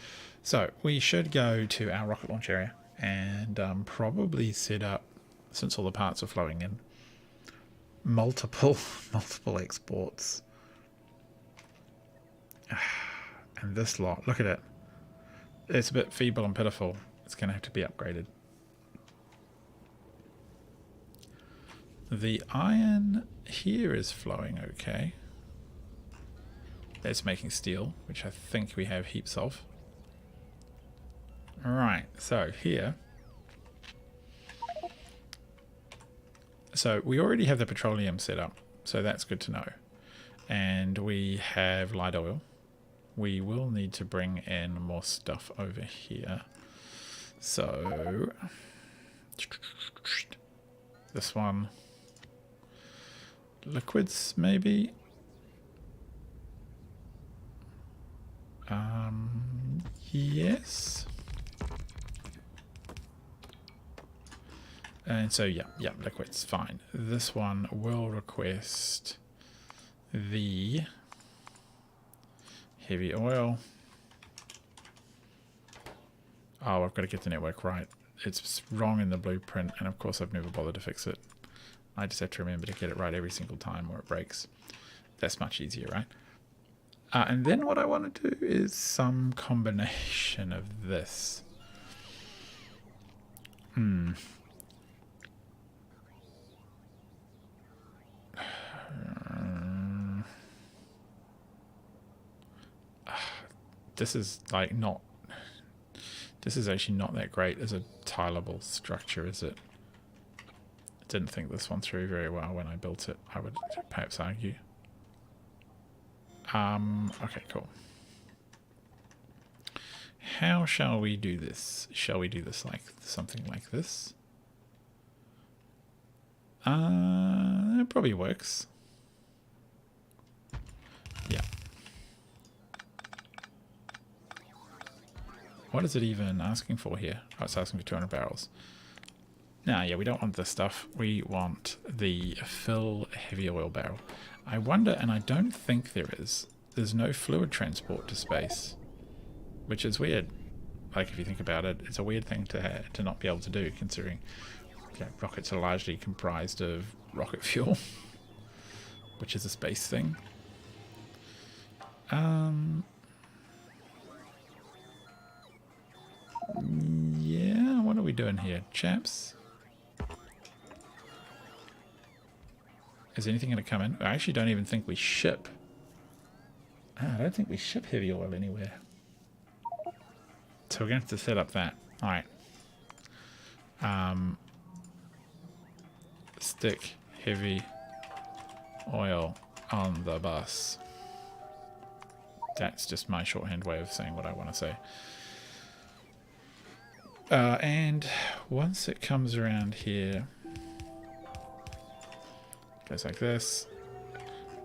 So we should go to our rocket launch area and probably set up, since all the parts are flowing in, multiple exports. And this lot, look at it. It's a bit feeble and pitiful. It's going to have to be upgraded. The iron here is flowing okay. It's making steel, which I think we have heaps of. Alright, so here. So we already have the petroleum set up, so that's good to know. And we have light oil. We will need to bring in more stuff over here. So this one. Liquids, maybe? Yes. And so, yeah, liquids, fine. This one will request the heavy oil. Oh, I've got to get the network right. It's wrong in the blueprint, and of course I've never bothered to fix it. I just have to remember to get it right every single time or it breaks. That's much easier, right? And then what I want to do is some combination of this. This is like not... This is actually not that great as a tileable structure, is it? I didn't think this one through very well when I built it, I would perhaps argue. Okay, cool. How shall we do this? Shall we do this like something like this? It probably works. Yeah. What is it even asking for here? Oh, it's asking for 200 barrels. Now, yeah, we don't want this stuff. We want the fill heavy oil barrel. I wonder, and I don't think there is, there's no fluid transport to space, which is weird. Like, if you think about it, it's a weird thing to not be able to do, considering rockets are largely comprised of rocket fuel, which is a space thing. Yeah, what are we doing here, chaps? Is anything going to come in? I actually don't even think we ship. I don't think we ship heavy oil anywhere. So we're going to have to set up that. Alright. Stick heavy oil on the bus. That's just my shorthand way of saying what I want to say. And once it comes around here, goes like this,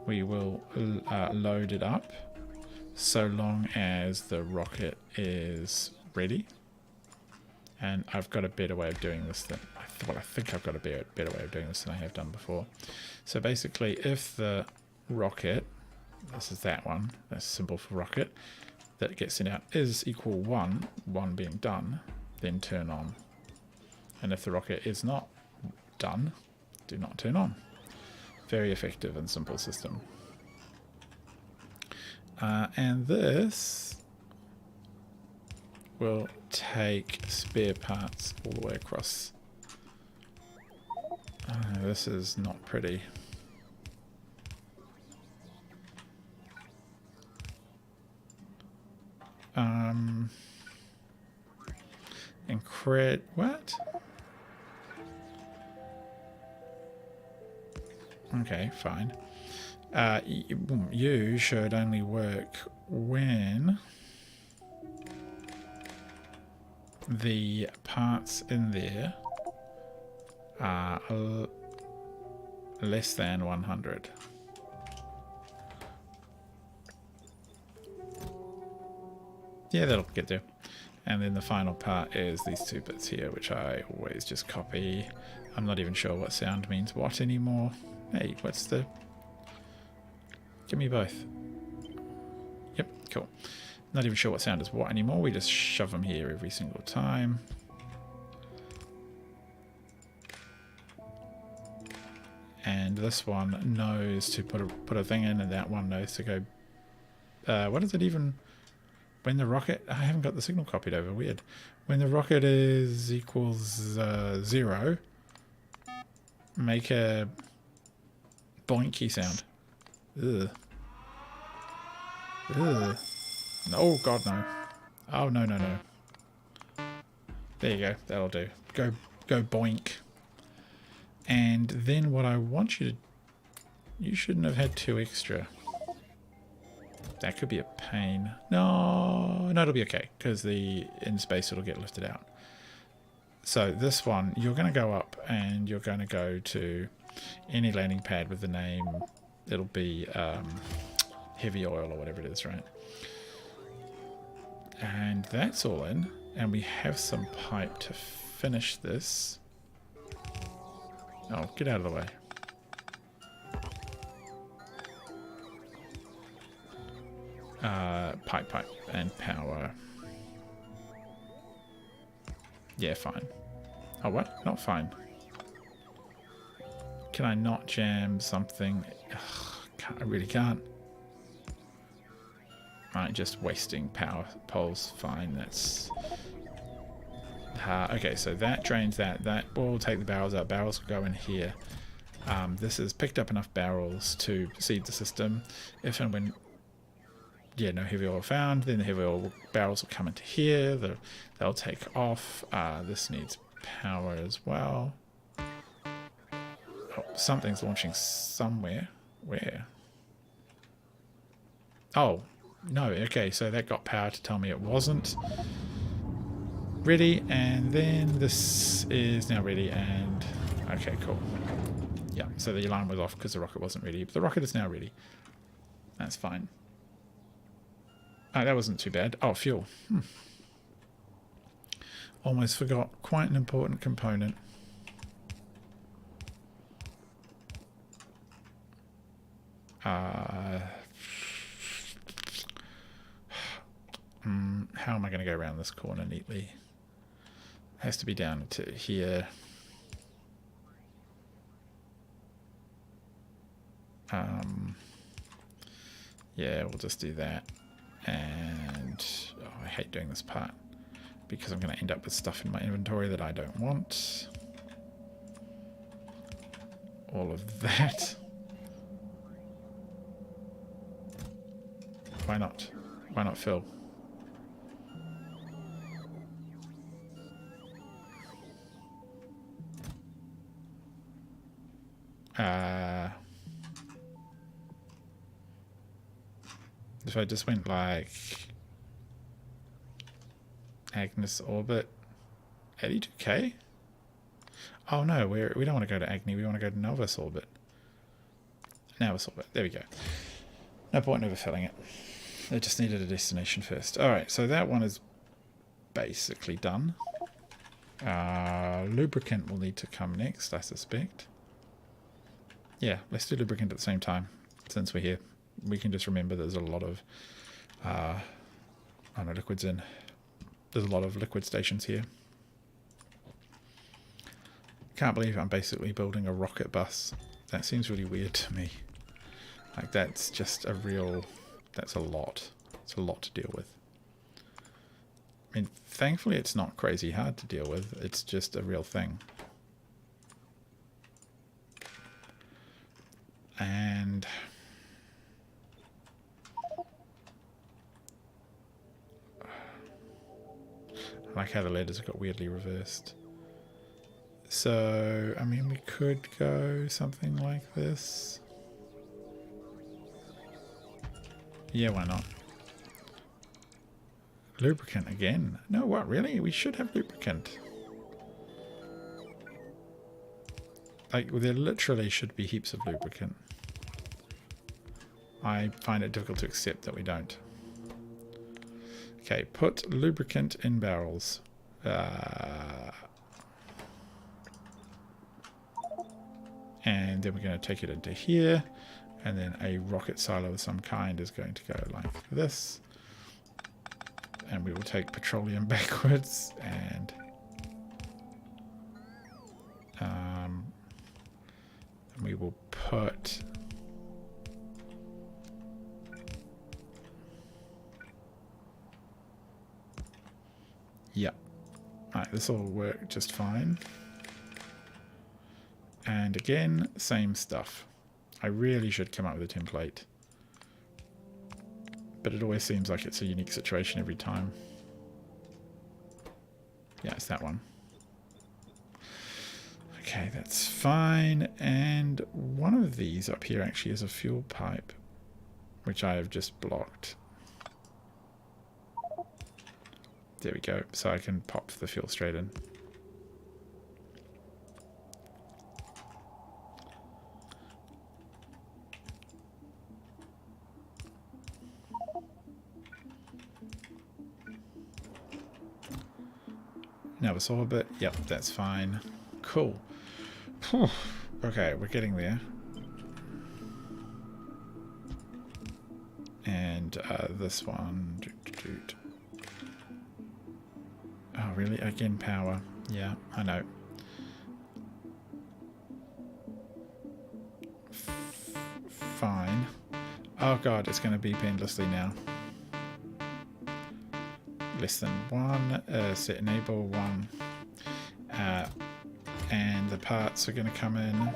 we will load it up so long as the rocket is ready. And I've got a better way of doing this than, well, I think I've got a better way of doing this than I have done before. So basically, if the rocket, this is that one, that's symbol for rocket, that gets sent out is equal 1, 1 being done, then turn on. And if the rocket is not done, do not turn on. Very effective and simple system. And this will take spare parts all the way across. This is not pretty. What? Okay, fine. You should only work when the parts in there are less than 100. Yeah, that'll get there. And then the final part is these two bits here, which I always just copy. I'm not even sure what sound means what anymore. Hey, what's the... Give me both. Yep, cool. Not even sure what sound is what anymore. We just shove them here every single time. And this one knows to put a thing in, and that one knows to go... what is it even... When the rocket... I haven't got the signal copied over. Weird. When the rocket is equals 0, make a boinky sound. Ugh. Ugh. Oh, God, no. Oh, no, no, no. There you go. That'll do. Go boink. And then what I want you to... You shouldn't have had 2 extra. That could be a pain. No, it'll be okay, because in space it'll get lifted out. So this one, you're going to go up and you're going to go to any landing pad with the name. It'll be heavy oil or whatever it is, right? And that's all in. And we have some pipe to finish this. Oh, get out of the way. Pipe, and power. Yeah, fine. Oh, what? Not fine. Can I not jam something? Ugh, I really can't. Right, just wasting power poles. Fine, that's... okay, so that drains that. That will take the barrels out. Barrels will go in here. This has picked up enough barrels to seed the system. If and when... Yeah, no heavy oil found. Then the heavy oil barrels will come into here. They'll take off. This needs power as well. Oh, something's launching somewhere. Where? Oh, no. Okay, so that got power to tell me it wasn't ready. And then this is now ready. And okay, cool. Yeah, so the alarm was off because the rocket wasn't ready. But the rocket is now ready. That's fine. Oh, that wasn't too bad. Oh, fuel. Almost forgot. Quite an important component. How am I going to go around this corner neatly? Has to be down to here. Yeah, we'll just do that. And oh, I hate doing this part because I'm going to end up with stuff in my inventory that I don't want. All of that. Why not? Why not fill? If I just went like Agnes orbit 82k? Oh no, we don't want to go to Agni, we want to go to Novus orbit. Novus orbit, there we go. No point in overfilling it. They just needed a destination first. Alright, so that one is basically done. Lubricant will need to come next, I suspect. Yeah, let's do lubricant at the same time, since we're here. We can just remember there's a lot of liquids in. There's a lot of liquid stations here. Can't believe I'm basically building a rocket bus. That seems really weird to me. Like that's just a real... That's a lot. It's a lot to deal with. I mean, thankfully it's not crazy hard to deal with. It's just a real thing. And... I like how the letters got weirdly reversed. So, I mean, we could go something like this. Yeah, why not? Lubricant again? No, what, really? We should have lubricant. Like, there literally should be heaps of lubricant. I find it difficult to accept that we don't. Okay, put lubricant in barrels. And then we're going to take it into here. And then a rocket silo of some kind is going to go like this. And we will take petroleum backwards and we will put Alright, this will work just fine. And again, same stuff. I really should come up with a template. But it always seems like it's a unique situation every time. Yeah, it's that one. Okay, that's fine. And one of these up here actually is a fuel pipe, which I have just blocked. There we go. So I can pop the fuel straight in. Now this orbit. Yep, that's fine. Cool. Whew. Okay, we're getting there. And this one. Oh, really? Again, power. Yeah, I know. Fine. Oh god, it's going to beep endlessly now. Less than 1. Set enable 1. And the parts are going to come in.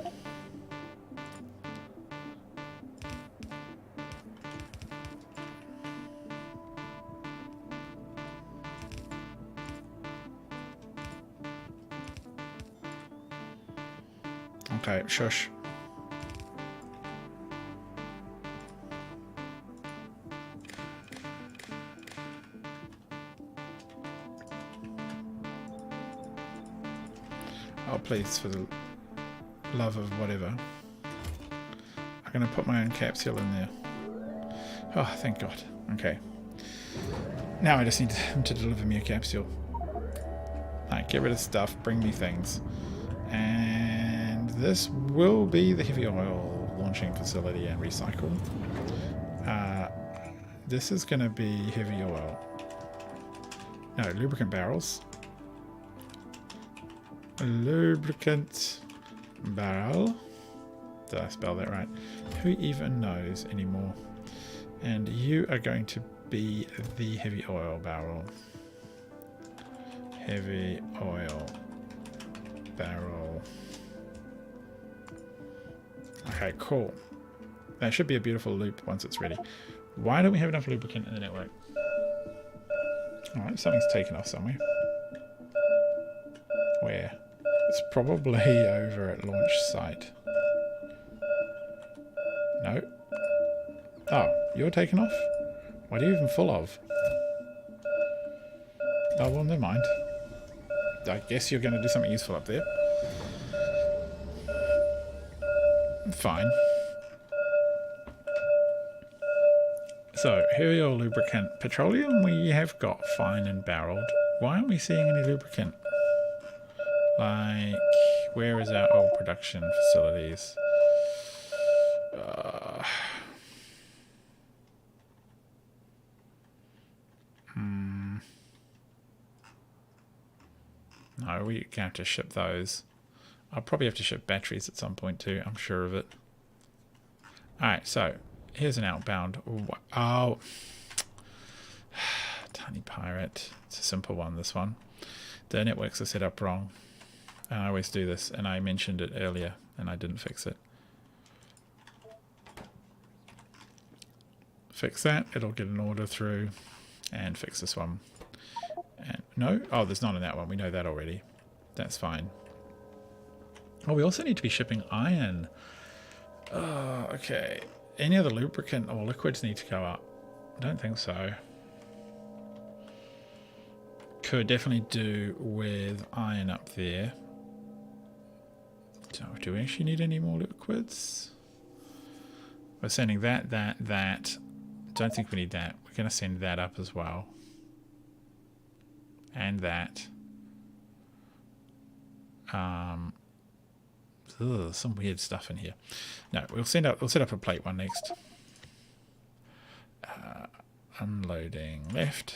Okay, shush. Oh, please, for the love of whatever. I'm going to put my own capsule in there. Oh, thank God. Okay. Now I just need him to deliver me a capsule. Alright, get rid of stuff, bring me things. And this will be the heavy oil launching facility and recycle. This is going to be heavy oil. No, lubricant barrels. Lubricant barrel. Did I spell that right? Who even knows anymore? And you are going to be the heavy oil barrel. Heavy oil barrel. Okay, cool. That should be a beautiful loop once it's ready. Why don't we have enough lubricant in the network? Alright, something's taken off somewhere. Where? It's probably over at launch site. No. Oh, you're taken off? What are you even full of? Oh, well, never mind. I guess you're going to do something useful up there. Fine. So, here are your lubricant. Petroleum we have got fine and barreled. Why aren't we seeing any lubricant? Like, where is our oil production facilities? No, we have to ship those. I'll probably have to ship batteries at some point too, I'm sure of it. Alright, so here's an outbound. Oh, tiny pirate. It's a simple one, this one. The networks are set up wrong. And I always do this, and I mentioned it earlier, and I didn't fix it. Fix that, it'll get an order through, and fix this one. And no? Oh, there's none in that one. We know that already. That's fine. Oh, we also need to be shipping iron. Oh, okay. Any other lubricant or liquids need to go up? I don't think so. Could definitely do with iron up there. So, do we actually need any more liquids? We're sending that. Don't think we need that. We're going to send that up as well. And that. Some weird stuff in here. No, we'll set up a plate one next. Unloading left.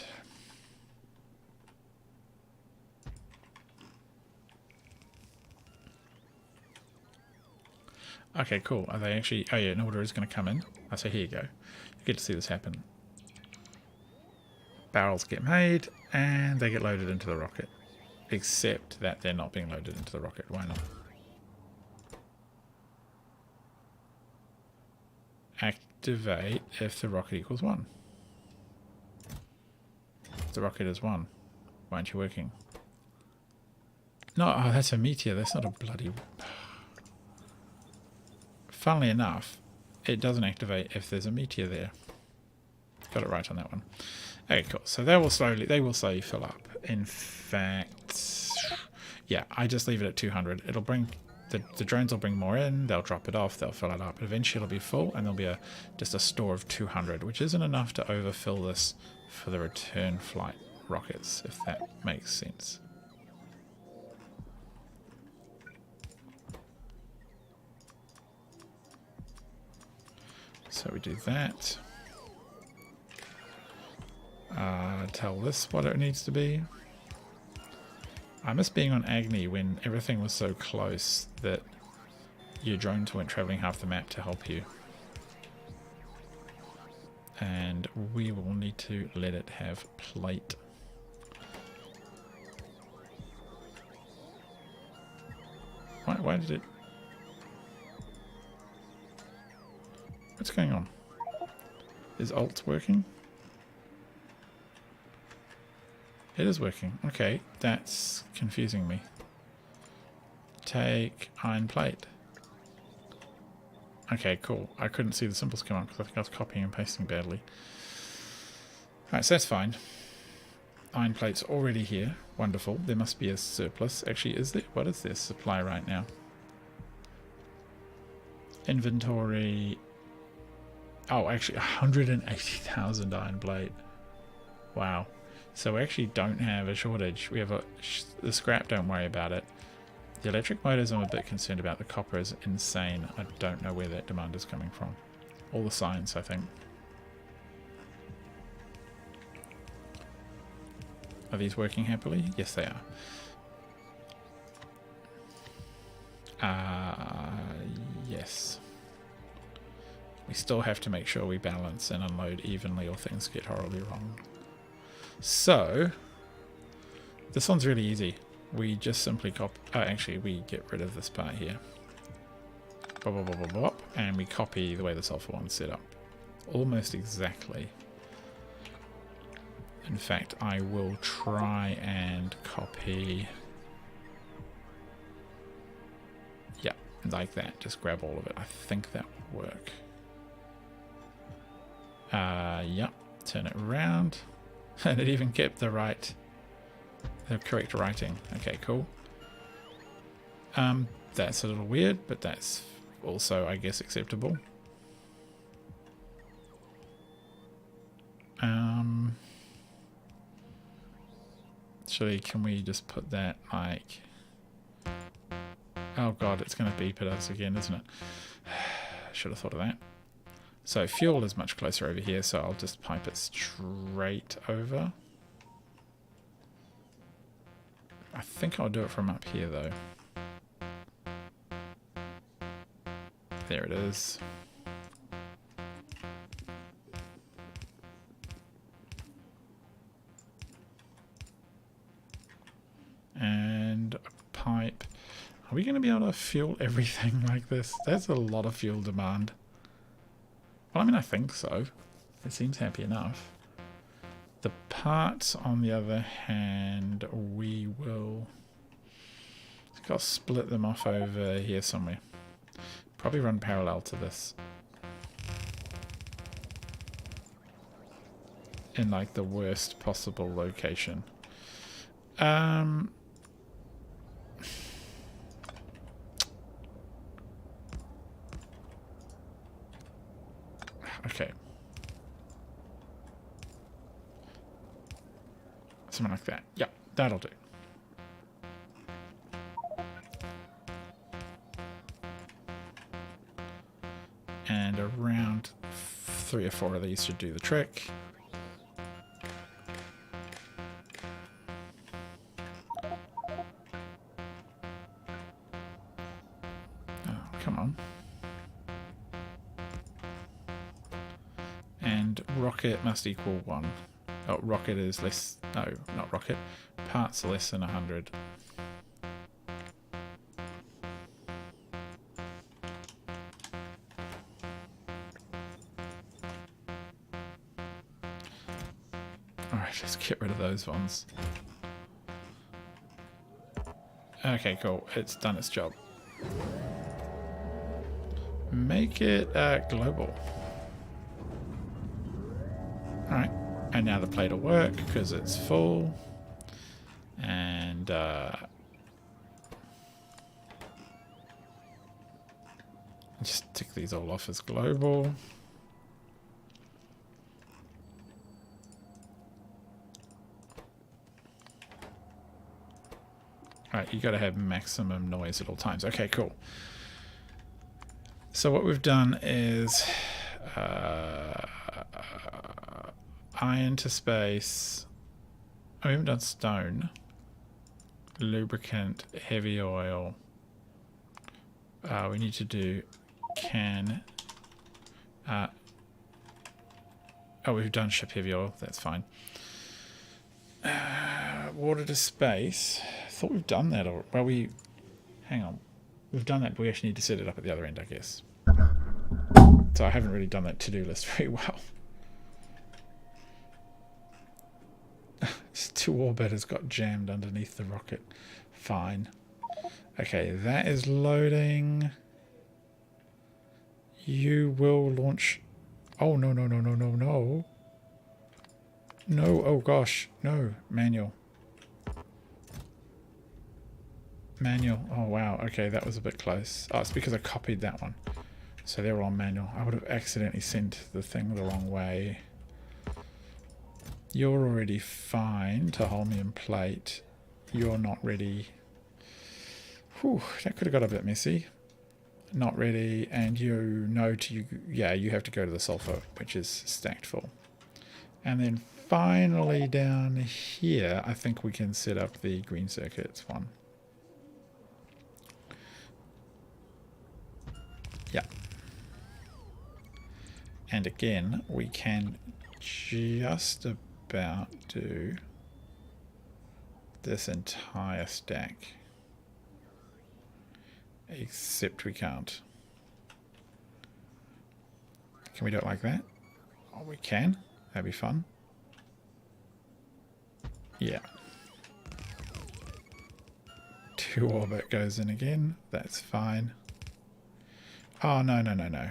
Okay, cool. Are they actually... Oh yeah, an order is going to come in. Oh, so here you go. You get to see this happen. Barrels get made, and they get loaded into the rocket. Except that they're not being loaded into the rocket. Why not? Activate if the rocket equals 1. The rocket is 1. Why aren't you working? No, oh, that's a meteor. That's not a bloody... Funnily enough, it doesn't activate if there's a meteor there. Got it right on that one. Okay, cool. So they will slowly fill up. In fact, yeah, I just leave it at 200. It'll bring... The drones will bring more in, they'll drop it off, they'll fill it up. Eventually it'll be full, and there'll be just a store of 200, which isn't enough to overfill this for the return flight rockets, if that makes sense. So we do that. Tell this what it needs to be. I miss being on Agni when everything was so close that your drones weren't travelling half the map to help you. And we will need to let it have plate. Why did it... What's going on? Is alt working? It is working. Okay, that's confusing me. Take iron plate. Okay, cool. I couldn't see the symbols come up because I think I was copying and pasting badly. Alright, so that's fine. Iron plate's already here. Wonderful. There must be a surplus. Actually, is there? What is this supply right now? Inventory. Oh, actually, 180,000 iron plate. Wow. So we actually don't have a shortage. We have the scrap, don't worry about it. The electric motors I'm a bit concerned about. The copper is insane. I don't know where that demand is coming from. All the science, I think. Are these working happily? Yes, they are. Yes. We still have to make sure we balance and unload evenly or things get horribly wrong. So, this one's really easy. We just simply copy... actually, we get rid of this part here. Bop, bop, bop, bop, bop, and we copy the way the sulfur one's set up. Almost exactly. In fact, I will try and copy... Yeah, like that. Just grab all of it. I think that will work. Yeah. Turn it around. And it even kept the correct writing. Okay, cool. That's a little weird, but that's also, I guess, acceptable. Actually, can we just put that like... Oh god, it's going to beep at us again, isn't it? Should have thought of that. So fuel is much closer over here, so I'll just pipe it straight over. I think I'll do it from up here though. There it is. And a pipe. Are we going to be able to fuel everything like this? That's a lot of fuel demand. Well, I mean, I think so. It seems happy enough. The parts, on the other hand, we will... I think I'll split them off over here somewhere. Probably run parallel to this. In, like, the worst possible location. Okay. Something like that. Yep. That'll do. And around 3 or 4 of these should do the trick. Oh, come on. And rocket must equal 1. Oh, rocket is less... No, not rocket. Parts are less than 100. Alright, let's get rid of those ones. Okay, cool. It's done its job. Make it global. Alright, and now the plate will work because it's full. And just tick these all off as global. Alright, you got to have maximum noise at all times. Okay, cool. So what we've done is iron to space. Oh, we haven't done stone. Lubricant, heavy oil. We need to do can. Oh, we've done ship heavy oil. That's fine. Water to space. I thought we've done that. Or well, hang on. We've done that, but we actually need to set it up at the other end, I guess. So I haven't really done that to-do list very well. Just 2 orbiters got jammed underneath the rocket. Fine. Okay, that is loading. You will launch... Oh, no, no, no, no, no, no. No, oh gosh. No, manual. Manual. Oh, wow. Okay, that was a bit close. Oh, it's because I copied that one. So they're all on manual. I would have accidentally sent the thing the wrong way. You're already fine to hold me in plate. You're not ready. Whew, that could have got a bit messy. Not ready, and you know to... Yeah, you have to go to the sulfur, which is stacked full. And then finally down here, I think we can set up the green circuits one. Yeah. And again, we can just about do this entire stack. Except we can't. Can we do it like that? Oh, we can. That'd be fun. Yeah. 2 orbit goes in again. That's fine. Oh, no, no, no, no.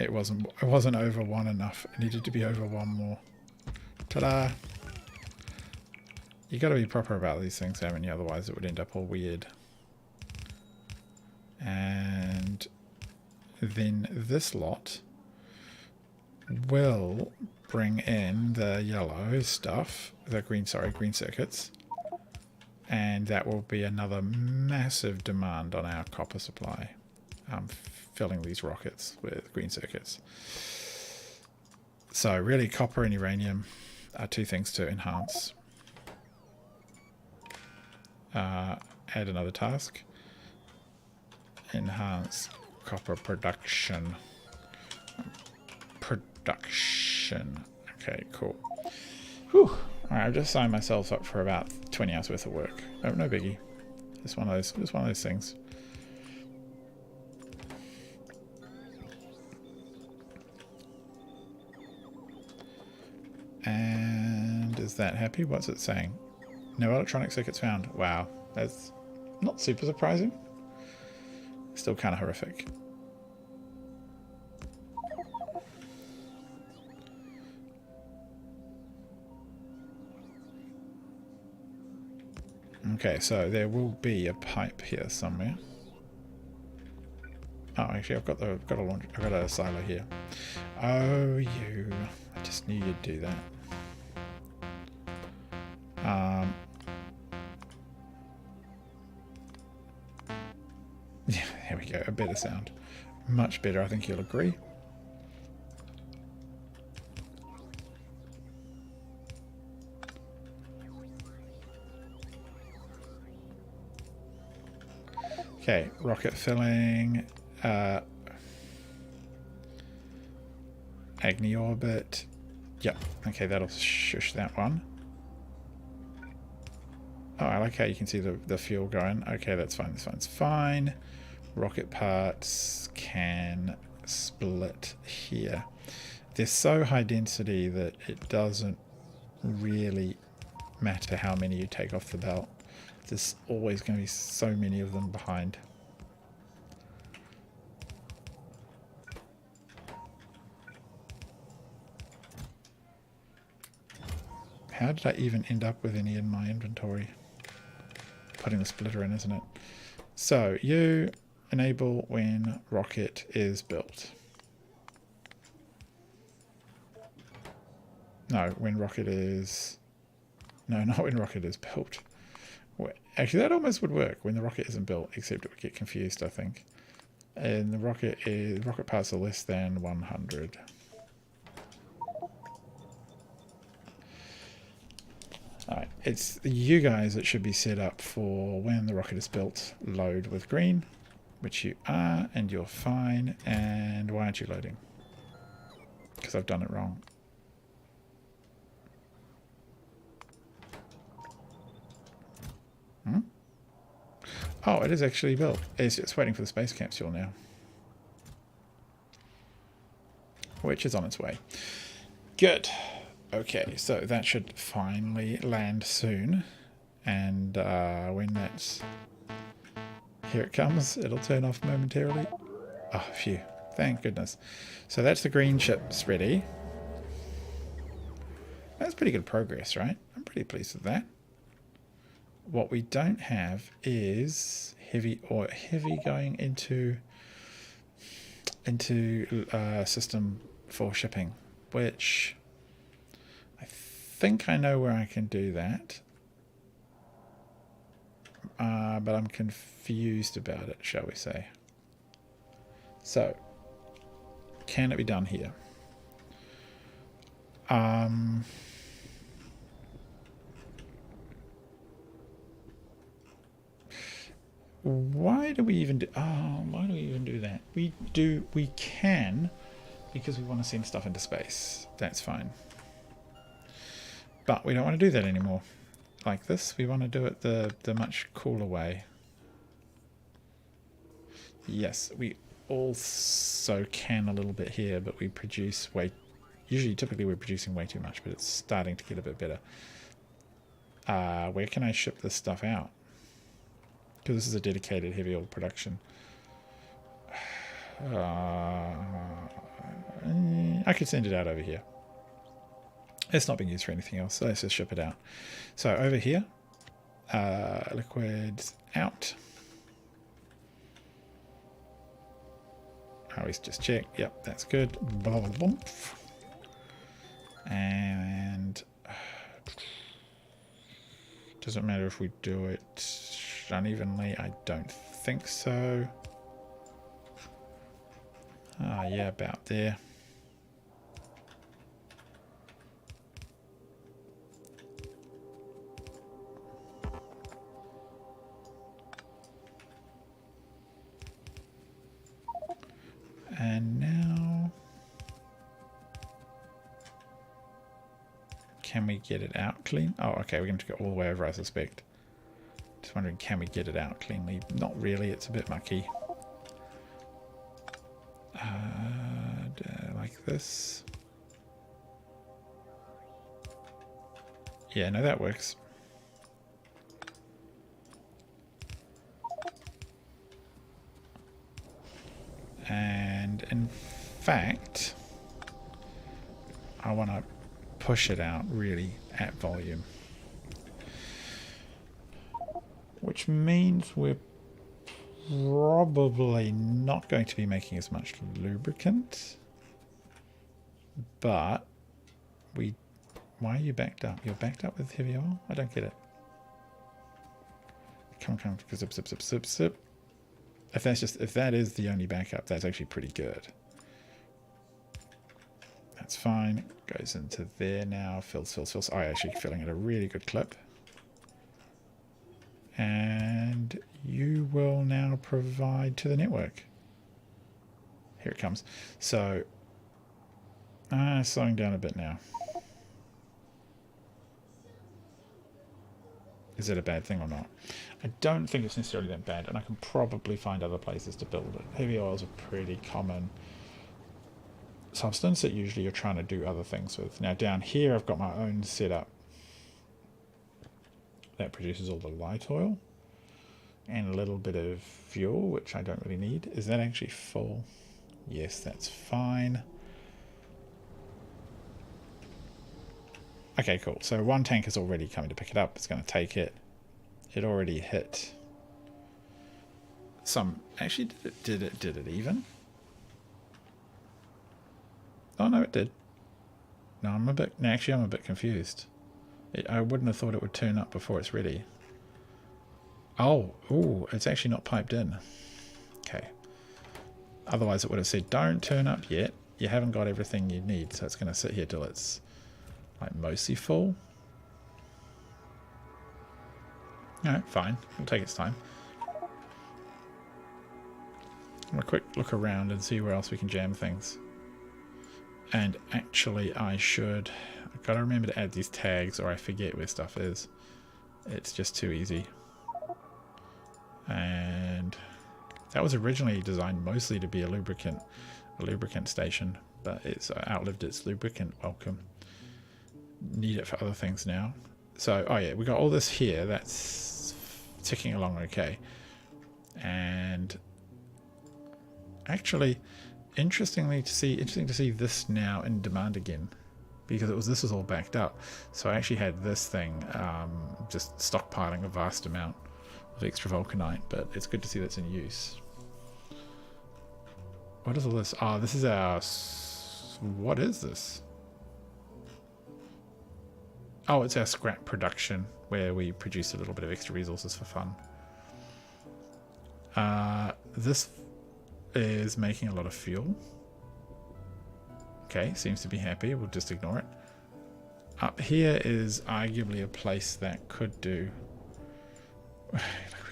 It wasn't over 1 enough. It needed to be over 1 more. Ta-da! You got to be proper about these things, haven't you? Otherwise it would end up all weird. And then this lot will bring in the yellow stuff, the green circuits. And that will be another massive demand on our copper supply. Filling these rockets with green circuits. So really copper and uranium are 2 things to enhance. Add another task. Enhance copper production. Okay, cool. Whew. Alright, I've just signed myself up for about 20 hours worth of work. Oh, no biggie. It's one of those things. And is that happy? What's it saying? No electronic circuits found. Wow, that's not super surprising. Still kind of horrific. Okay, so there will be a pipe here somewhere. Oh, actually, I've got a silo here. Oh, you! I just knew you'd do that. Yeah, there we go. A better sound, much better. I think you'll agree. Okay, rocket filling. Agni orbit. Yep. Okay, that'll shush that one. Oh, I like how you can see the fuel going. Okay, that's fine. That's fine. Rocket parts can split here. They're so high density that it doesn't really matter how many you take off the belt. There's always going to be so many of them behind. How did I even end up with any in my inventory? Putting the splitter in, isn't it? So, you enable when rocket is built. No, when rocket is... No, not when rocket is built. Actually, that almost would work when the rocket isn't built, except it would get confused, I think. And the rocket parts are less than 100. Alright, it's you guys that should be set up for when the rocket is built, load with green, which you are, and you're fine. And why aren't you loading? Because I've done it wrong. Hmm? Oh, it is actually built. It's waiting for the space capsule now, which is on its way. Good. Okay, so that should finally land soon, and when that's... Here it comes. It'll turn off momentarily. Oh, phew. Thank goodness. So that's the green chips ready. That's pretty good progress, right? I'm pretty pleased with that. What we don't have is heavy going into system for shipping, which I think I know where I can do that. But I'm confused about it, shall we say. So, can it be done here? Why do we even do... Oh, why do we even do that? We can, because we want to send stuff into space. That's fine. But we don't want to do that anymore. Like this, we want to do it the much cooler way. Yes, we also can a little bit here, but we produce typically we're producing way too much, but it's starting to get a bit better. Where can I ship this stuff out? Because this is a dedicated heavy oil production. I could send it out over here. It's not being used for anything else, so let's just ship it out. So over here, liquids out. Always just check. Yep, that's good. Blah, blah, blah. And doesn't matter if we do it unevenly. I don't think so. Yeah, about there. And now, can we get it out clean? Oh, okay, we're going to go all the way over, I suspect. Just wondering, can we get it out cleanly? Not really, it's a bit mucky. Like this. Yeah, no, that works. And in fact, I want to push it out really at volume. Which means we're probably not going to be making as much lubricant, but we... Why are you backed up? You're backed up with heavy oil? I don't get it. Come, zip, zip, zip, zip, zip. If that is the only backup, that's actually pretty good. That's fine. Goes into there now. Fills. Oh, actually filling at a really good clip. And you will now provide to the network. Here it comes. So, slowing down a bit now. Is it a bad thing or not? I don't think it's necessarily that bad, and I can probably find other places to build it. Heavy oil is a pretty common substance that usually you're trying to do other things with. Now down here I've got my own setup that produces all the light oil and a little bit of fuel, which I don't really need. Is that actually full? Yes, that's fine. Okay, cool. So one tank is already coming to pick it up. It's going to take it. It already hit some... Actually, did it even? Oh, no, it did. No, I'm a bit confused. I wouldn't have thought it would turn up before it's ready. Oh, ooh, it's actually not piped in. Okay. Otherwise, it would have said, don't turn up yet. You haven't got everything you need, so it's going to sit here till it's like mostly full. No, fine. It'll take its time. I'm a quick look around and see where else we can jam things. And actually, I've got to remember to add these tags, or I forget where stuff is. It's just too easy. And that was originally designed mostly to be a lubricant station, but it's outlived its lubricant welcome. Need it for other things now. So, oh yeah, we got all this here. That's ticking along okay. And actually, interesting to see this now in demand again, because this was all backed up. So I actually had this thing just stockpiling a vast amount of extra vulcanite, but it's good to see that's in use. What is all this? Oh, this is our... What is this? Oh, it's our scrap production, where we produce a little bit of extra resources for fun. This is making a lot of fuel. Okay, seems to be happy. We'll just ignore it. Up here is arguably a place that could do...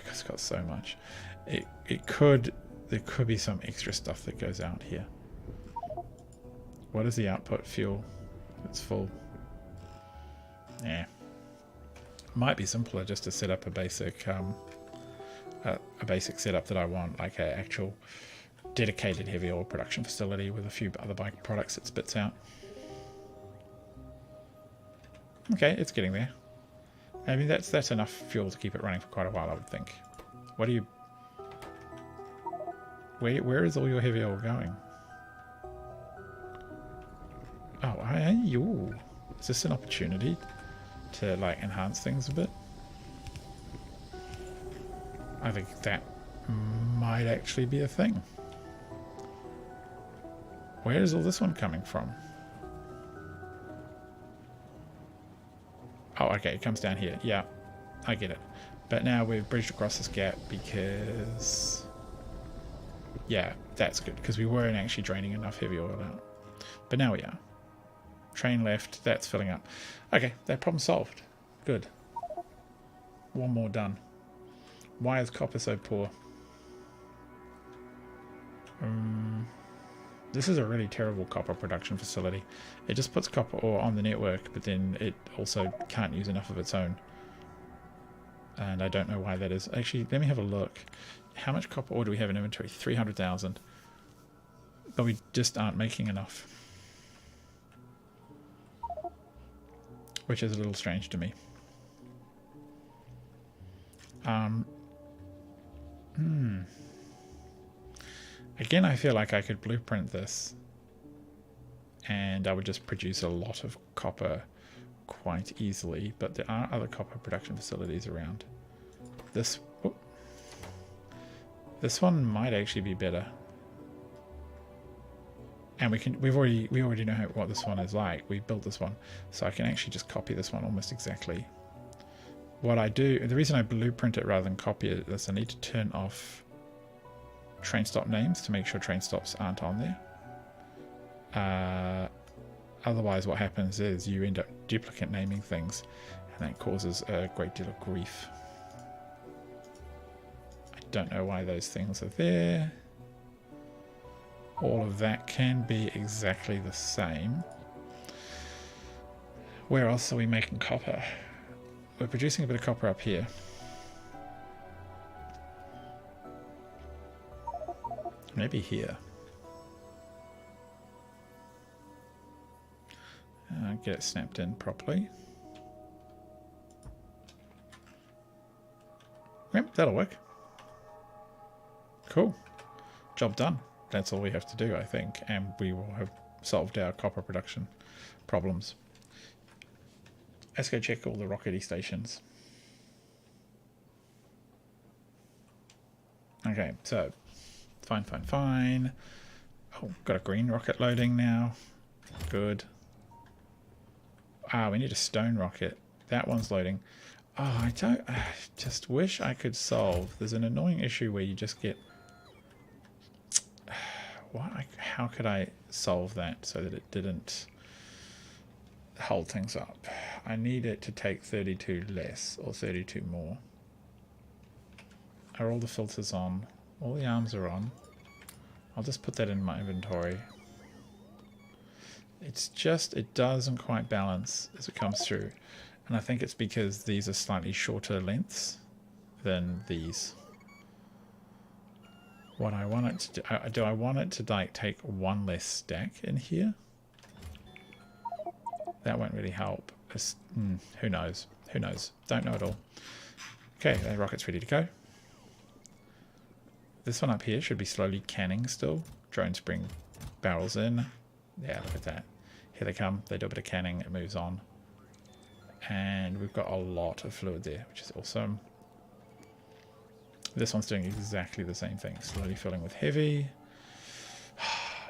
It's got so much. There could be some extra stuff that goes out here. What is the output fuel? It's full. Yeah. Might be simpler just to set up a basic setup that I want, like an actual dedicated heavy oil production facility with a few other byproducts it spits out. Okay, it's getting there. I mean, that's enough fuel to keep it running for quite a while, I would think. What do you... Where is all your heavy oil going? Oh, is this an opportunity to like enhance things a bit? I think that might actually be a thing. Where is all this one coming from? Oh, okay, it comes down here. Yeah, I get it. But now we've bridged across this gap because... Yeah, that's good, because we weren't actually draining enough heavy oil out. But now we are. Train left, that's filling up. Okay, that problem solved. Good. One more done. Why is copper so poor? This is a really terrible copper production facility. It just puts copper ore on the network, but then it also can't use enough of its own. And I don't know why that is. Actually, let me have a look. How much copper ore do we have in inventory? 300,000. But we just aren't making enough. Which is a little strange to me. Again, I feel like I could blueprint this and I would just produce a lot of copper quite easily, but there are other copper production facilities around. This This one might actually be better. And we already know what this one is like. We built this one, so I can actually just copy this one almost exactly. What I do, the reason I blueprint it rather than copy it is I need to turn off train stop names to make sure train stops aren't on there. Otherwise what happens is you end up duplicate naming things, and that causes a great deal of grief. I don't know why those things are there. All of that can be exactly the same. Where else are we making copper? We're producing a bit of copper up here. Maybe here. Get it snapped in properly. Yep, that'll work. Cool. Job done. That's all we have to do, I think, and we will have solved our copper production problems. Let's go check all the rockety stations. Okay, so fine. Oh, got a green rocket loading now. Good. We need a stone rocket. That one's loading. Oh, I just wish I could solve. There's an annoying issue where you just get... How could I solve that so that it didn't hold things up? I need it to take 32 less or 32 more. Are all the filters on? All the arms are on. I'll just put that in my inventory. It's just, it doesn't quite balance as it comes through. And I think it's because these are slightly shorter lengths than these. What I want it to do I want it to like take one less stack in here? That won't really help. Who knows? Who knows? Don't know at all. Okay, the rocket's ready to go. This one up here should be slowly canning still. Drones bring barrels in. Yeah, look at that. Here they come. They do a bit of canning. It moves on. And we've got a lot of fluid there, which is awesome. This one's doing exactly the same thing. Slowly filling with heavy.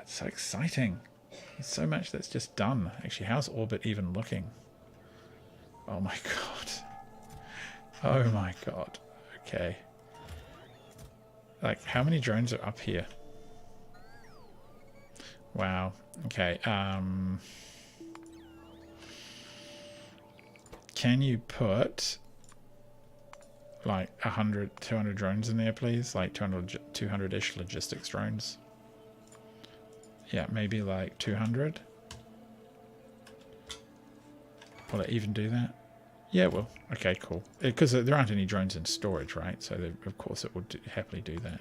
It's so exciting. There's so much that's just done. Actually, how's orbit even looking? Oh my god. Oh my god. Okay. Like, how many drones are up here? Wow. Okay. Can you put like 100, 200 drones in there, please? Like 200-ish logistics drones. Yeah, maybe like 200. Will it even do that? Yeah, well, okay, cool. Because there aren't any drones in storage, right? So of course it would happily do that.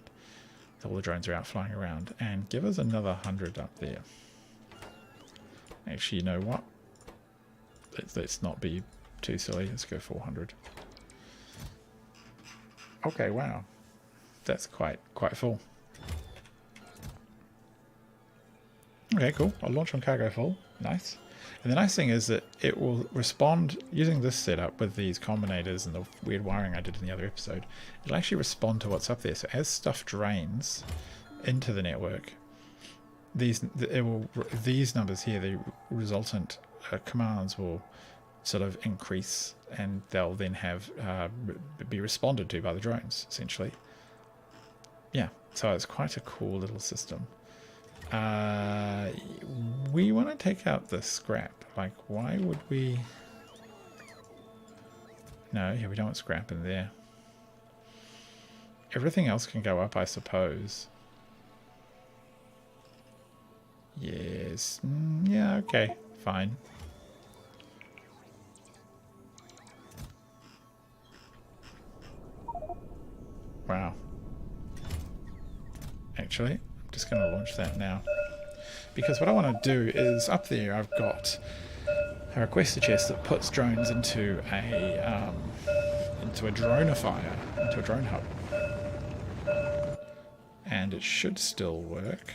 All the drones are out flying around. And give us another 100 up there. Actually, you know what? Let's not be too silly. Let's go 400. Okay, wow. That's quite full. Okay, cool. I'll launch on cargo full. Nice. And the nice thing is that it will respond, using this setup with these combinators and the weird wiring I did in the other episode, it'll actually respond to what's up there. So as stuff drains into the network, these numbers here, the resultant commands will sort of increase, and they'll then have be responded to by the drones, essentially. Yeah, so it's quite a cool little system. We want to take out the scrap. Like, why would we... No, yeah, we don't want scrap in there. Everything else can go up, I suppose. Yes. Yeah, okay. Fine. Wow. Actually, I'm just going to launch that now. Because what I want to do is, up there I've got a requester chest that puts drones into a droneifier, into a drone hub. And it should still work.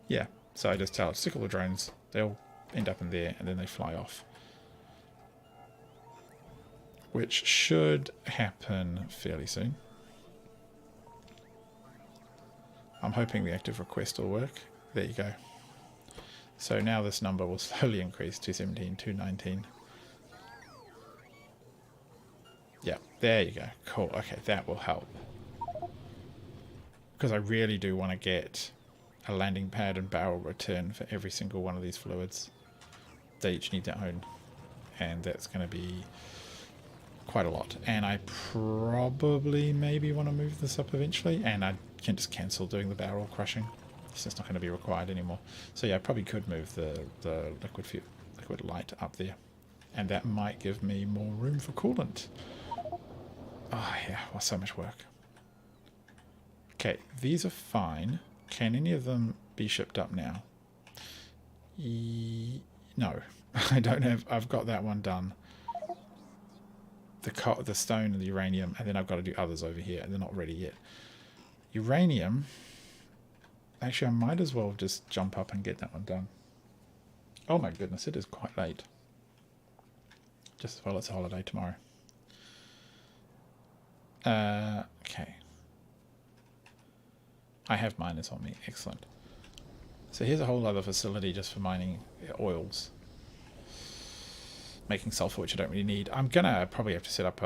Yeah, so I just tell it to stick all the drones, they'll end up in there, and then they fly off. Which should happen fairly soon. I'm hoping the active request will work. There you go. So now this number will slowly increase, 217, 219. Yeah, there you go. Cool. Okay, that will help. Because I really do want to get a landing pad and barrel return for every single one of these fluids. They each need their own. And that's going to be quite a lot. And I probably maybe want to move this up eventually. And I can just cancel doing the barrel crushing. It's just not going to be required anymore. So yeah, I probably could move the liquid light up there. And that might give me more room for coolant. Oh yeah, well, so much work. Okay, these are fine. Can any of them be shipped up now? No, I don't have. I've got that one done. The stone and the uranium, and then I've got to do others over here, and they're not ready yet. Uranium. Actually, I might as well just jump up and get that one done. Oh my goodness, it is quite late. Just as well it's a holiday tomorrow. Okay. I have miners on me. Excellent. So here's a whole other facility just for mining oils. Making sulfur, which I don't really need. I'm gonna probably have to set up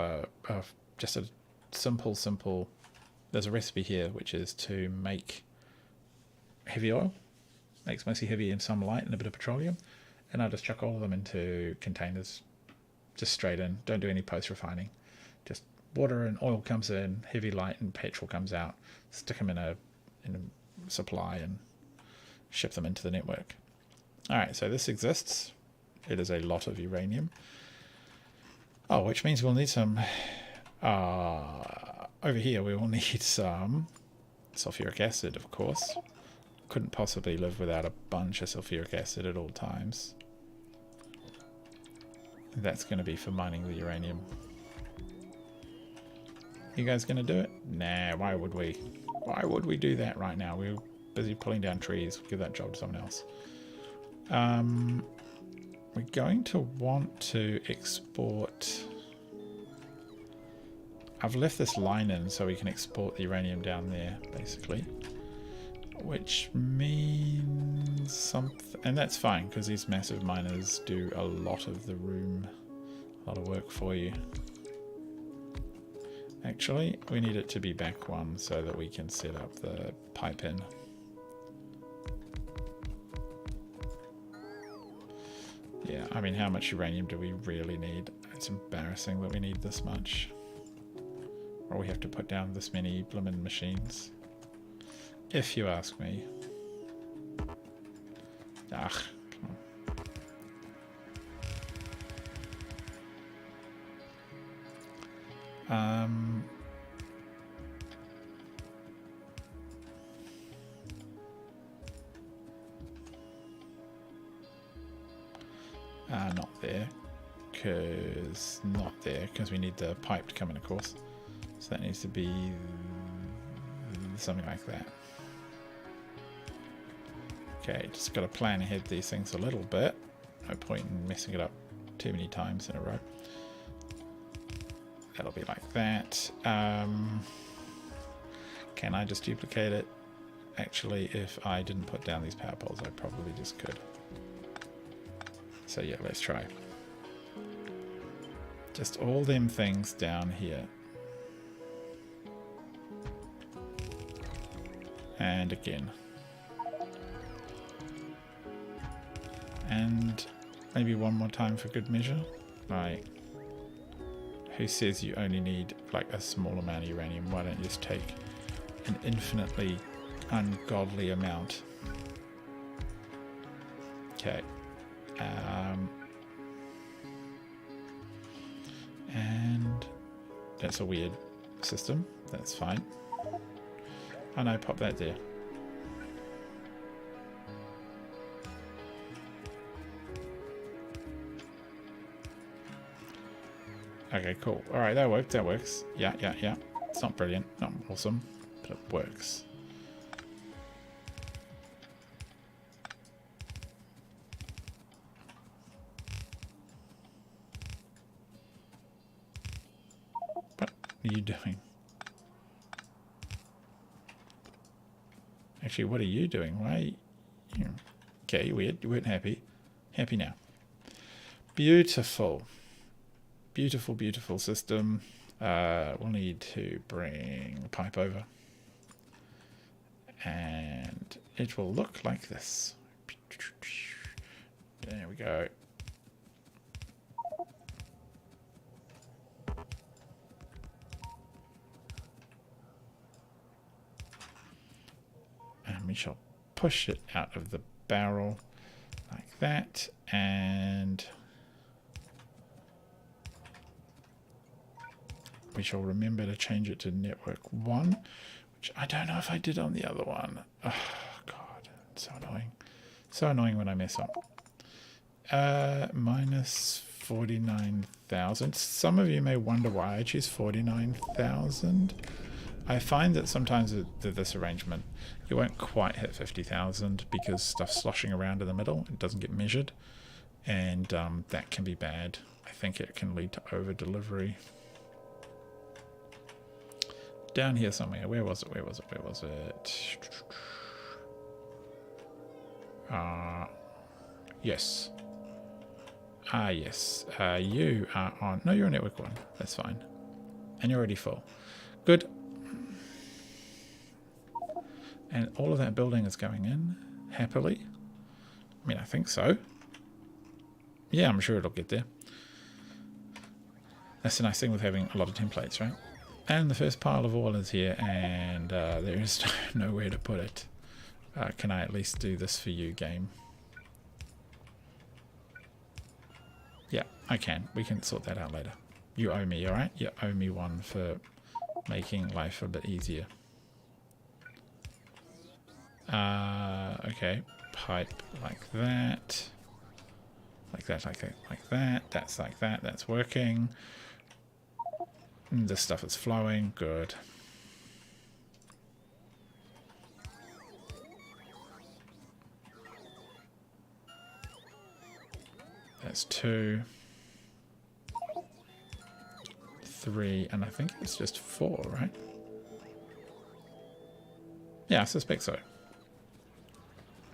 just a simple. There's a recipe here which is to make heavy oil. Makes mostly heavy and some light and a bit of petroleum. And I'll just chuck all of them into containers. Just straight in. Don't do any post refining. Just water and oil comes in, heavy, light, and petrol comes out. Stick them in a supply and ship them into the network. Alright, so this exists. It is a lot of uranium. Oh, which means we'll need some... over here we will need some sulfuric acid, of course. Couldn't possibly live without a bunch of sulfuric acid at all times. That's going to be for mining the uranium. You guys going to do it? Nah, why would we? Why would we do that right now? We're busy pulling down trees. We'll give that job to someone else. We're going to want to export... I've left this line in so we can export the uranium down there, basically. Which means something... And that's fine, because these massive miners do a lot of the room, a lot of work for you. Actually, we need it to be back one so that we can set up the pipe in. Yeah, I mean, how much uranium do we really need? It's embarrassing that we need this much. Or we have to put down this many blimmin' machines. If you ask me. Ugh, come on. Not there. Not there, because we need the pipe to come in, of course. So that needs to be something like that. Okay, just got to plan ahead these things a little bit. No point in messing it up too many times in a row. That'll be like that. Can I just duplicate it? Actually, if I didn't put down these power poles, I probably just could. So yeah, let's try. Just all them things down here. And again. And maybe one more time for good measure. Right. Who says you only need like a small amount of uranium? Why don't you just take an infinitely ungodly amount? Okay. And that's a weird system. That's fine. Oh no, pop that there. Okay, cool. Alright, that worked. That works. Yeah. It's not brilliant, not awesome, but it works. What are you doing? Actually, what are you doing? Why? Okay, weird. You weren't happy. Happy now. Beautiful. Beautiful, beautiful system. We'll need to bring the pipe over. And it will look like this. There we go. And we shall push it out of the barrel like that. And we shall remember to change it to network 1, which I don't know if I did on the other one. Oh, God, it's so annoying. So annoying when I mess up. Minus 49,000. Some of you may wonder why I choose 49,000. I find that sometimes with this arrangement, you won't quite hit 50,000 because stuff's sloshing around in the middle. It doesn't get measured. And that can be bad. I think it can lead to over-delivery. Down here somewhere. Where was it? Where was it? Where was it? Yes. Yes. You are on... No, you're on network 1. That's fine. And you're already full. Good. And all of that building is going in happily. I mean, I think so. Yeah, I'm sure it'll get there. That's the nice thing with having a lot of templates, right? And the first pile of oil is here, and there is nowhere to put it. Can I at least do this for you, game? Yeah, I can. We can sort that out later. You owe me, alright? You owe me one for making life a bit easier. Okay. Pipe like that. Like that, like that, like that. That's like that. That's working. This stuff is flowing. Good. That's 2, 3, and I think it's just 4, right? Yeah, I suspect so.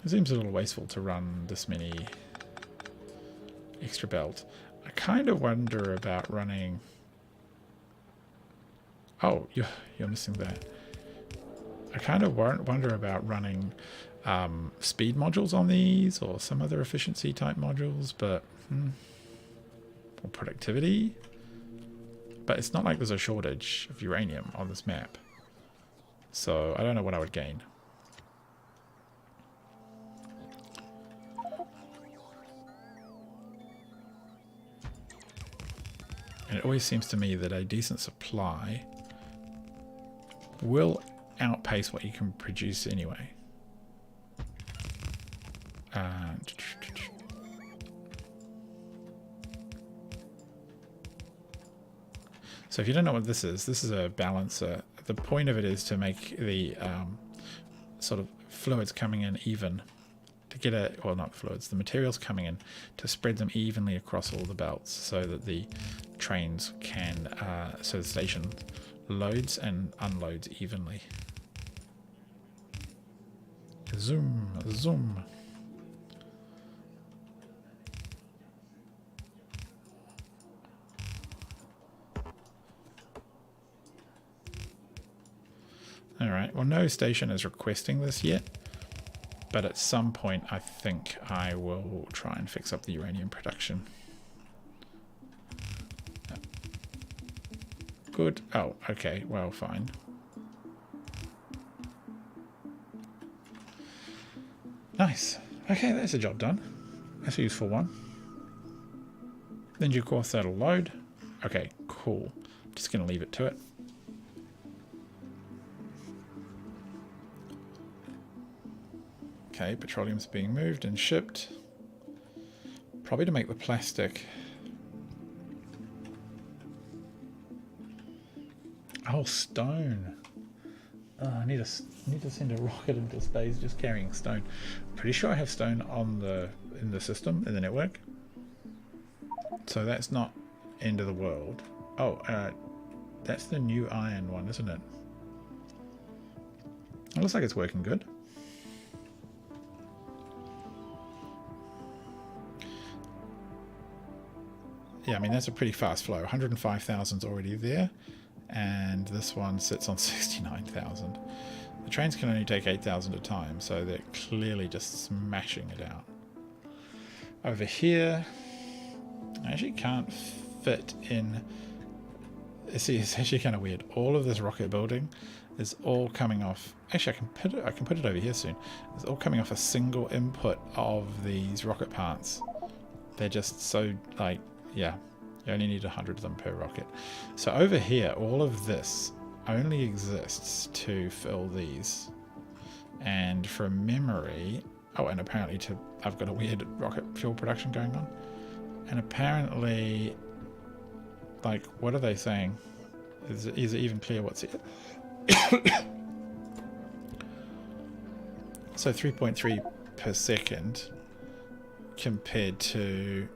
It seems a little wasteful to run this many extra belts. I kind of wonder about running... Oh, you're missing that. I kind of wonder about running speed modules on these or some other efficiency type modules, but or productivity. But it's not like there's a shortage of uranium on this map, so I don't know what I would gain. And it always seems to me that a decent supply will outpace what you can produce anyway. So if you don't know what this is a balancer. The point of it is to make the sort of fluids coming in even, to get a, well, not fluids, the materials coming in, to spread them evenly across all the belts so that the trains can, so the station loads and unloads evenly. Zoom, zoom. Alright, well, no station is requesting this yet, but at some point I think I will try and fix up the uranium production. Good. Oh, okay, well, fine. Nice. Okay, that's a job done. That's a useful one. Then due course that'll load. Okay, cool. Just going to leave it to it. Okay, petroleum's being moved and shipped. Probably to make the plastic. Oh, stone. Oh, I need to send a rocket into space just carrying stone. Pretty sure I have stone on in the system, in the network. So that's not end of the world. Oh, that's the new iron one, isn't it? It looks like it's working good. yeah, I mean, that's a pretty fast flow. 105,000 is already there, and this one sits on 69,000. The trains can only take 8,000 at a time, so they're clearly just smashing it out. Over here, I actually can't fit in. See, it's actually kind of weird. All of this rocket building is all coming off. Actually, I can put it over here soon. It's all coming off a single input of these rocket parts. They're just so, like, yeah, you only need 100 of them per rocket. So over here, all of this only exists to fill these. And from memory, oh, and apparently I've got a weird rocket fuel production going on. And apparently, like, what are they saying? Is it even clear what's it? So 3.3 per second compared to,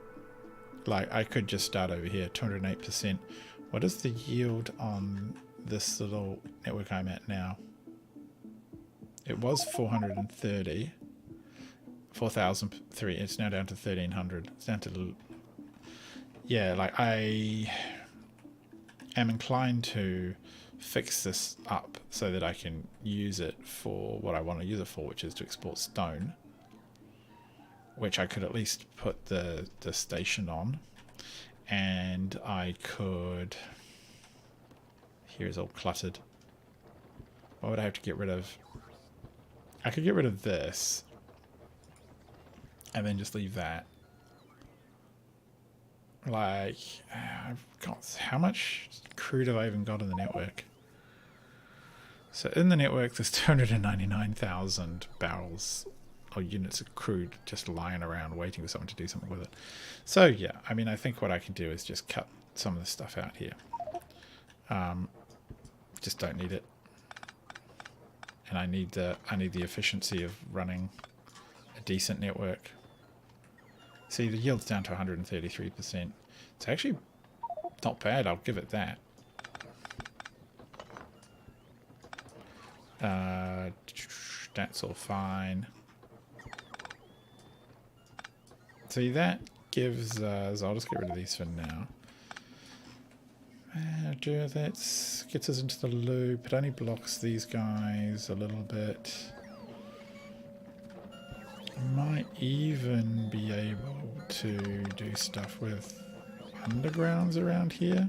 like, I could just start over here, 208%. What is the yield on this little network I'm at now? It was 430, 4,003. It's now down to 1,300. It's down to, yeah, like, I am inclined to fix this up so that I can use it for what I want to use it for, which is to export stone, which I could at least put the station on, and I could, here's all cluttered. What would I have to get rid of? I could get rid of this and then just leave that. Like, I've got, how much crude have I even got in the network? So in the network, there's 299,000 barrels or units of crude just lying around waiting for someone to do something with it. So yeah, I mean, I think what I can do is just cut some of the stuff out here. Just don't need it. And I need the efficiency of running a decent network. See, the yield's down to 133%. It's actually not bad, I'll give it that. That's all fine. See, that gives us, I'll just get rid of these for now. That gets us into the loop. It only blocks these guys a little bit. Might even be able to do stuff with undergrounds around here.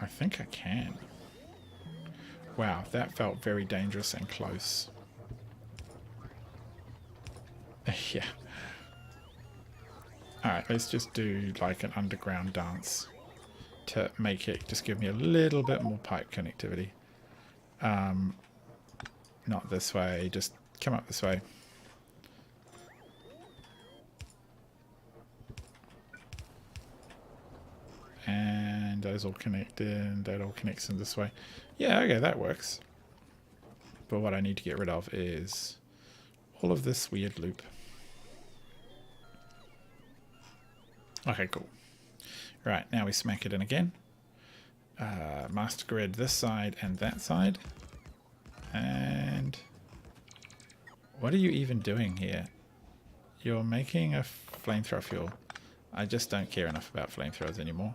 I think I can. Wow, that felt very dangerous and close. Yeah. Alright, let's just do like an underground dance to make it just give me a little bit more pipe connectivity. Not this way, just come up this way. And those all connect in, that all connects in this way. Yeah, okay, that works. But what I need to get rid of is all of this weird loop. Okay, cool. Right, now we smack it in again. Master grid this side and that side. And what are you even doing here? You're making a flamethrower fuel. I just don't care enough about flamethrowers anymore.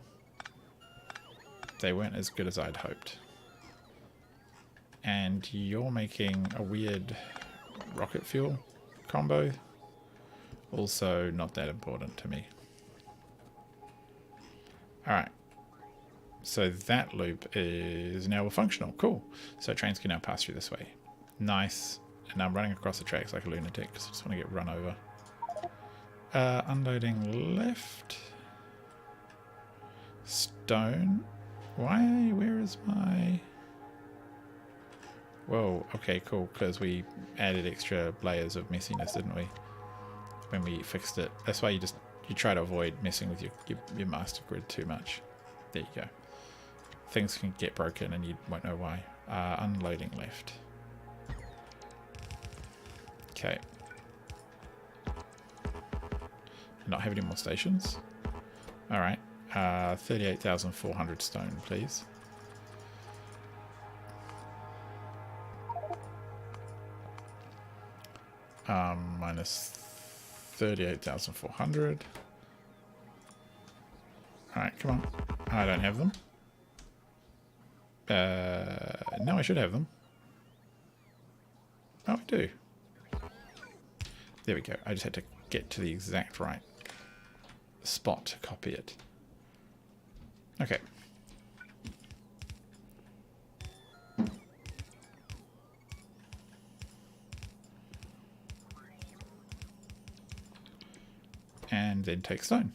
They weren't as good as I'd hoped. And you're making a weird rocket fuel combo. Also not that important to me. Alright. So that loop is now functional. Cool. So trains can now pass through this way. Nice. And I'm running across the tracks like a lunatic because I just want to get run over. Unloading left. Stone. Why? Where is my... Whoa. Okay, cool. Because we added extra layers of messiness, didn't we? When we fixed it. That's why you try to avoid messing with your master grid too much. There you go. Things can get broken and you won't know why. Unloading left. Okay. Not have any more stations. Alright. 38,400 stone, please. Minus 38,400. Alright, come on. I don't have them. No, I should have them. Oh, I do. There we go. I just had to get to the exact right spot to copy it. Okay. And then take stone.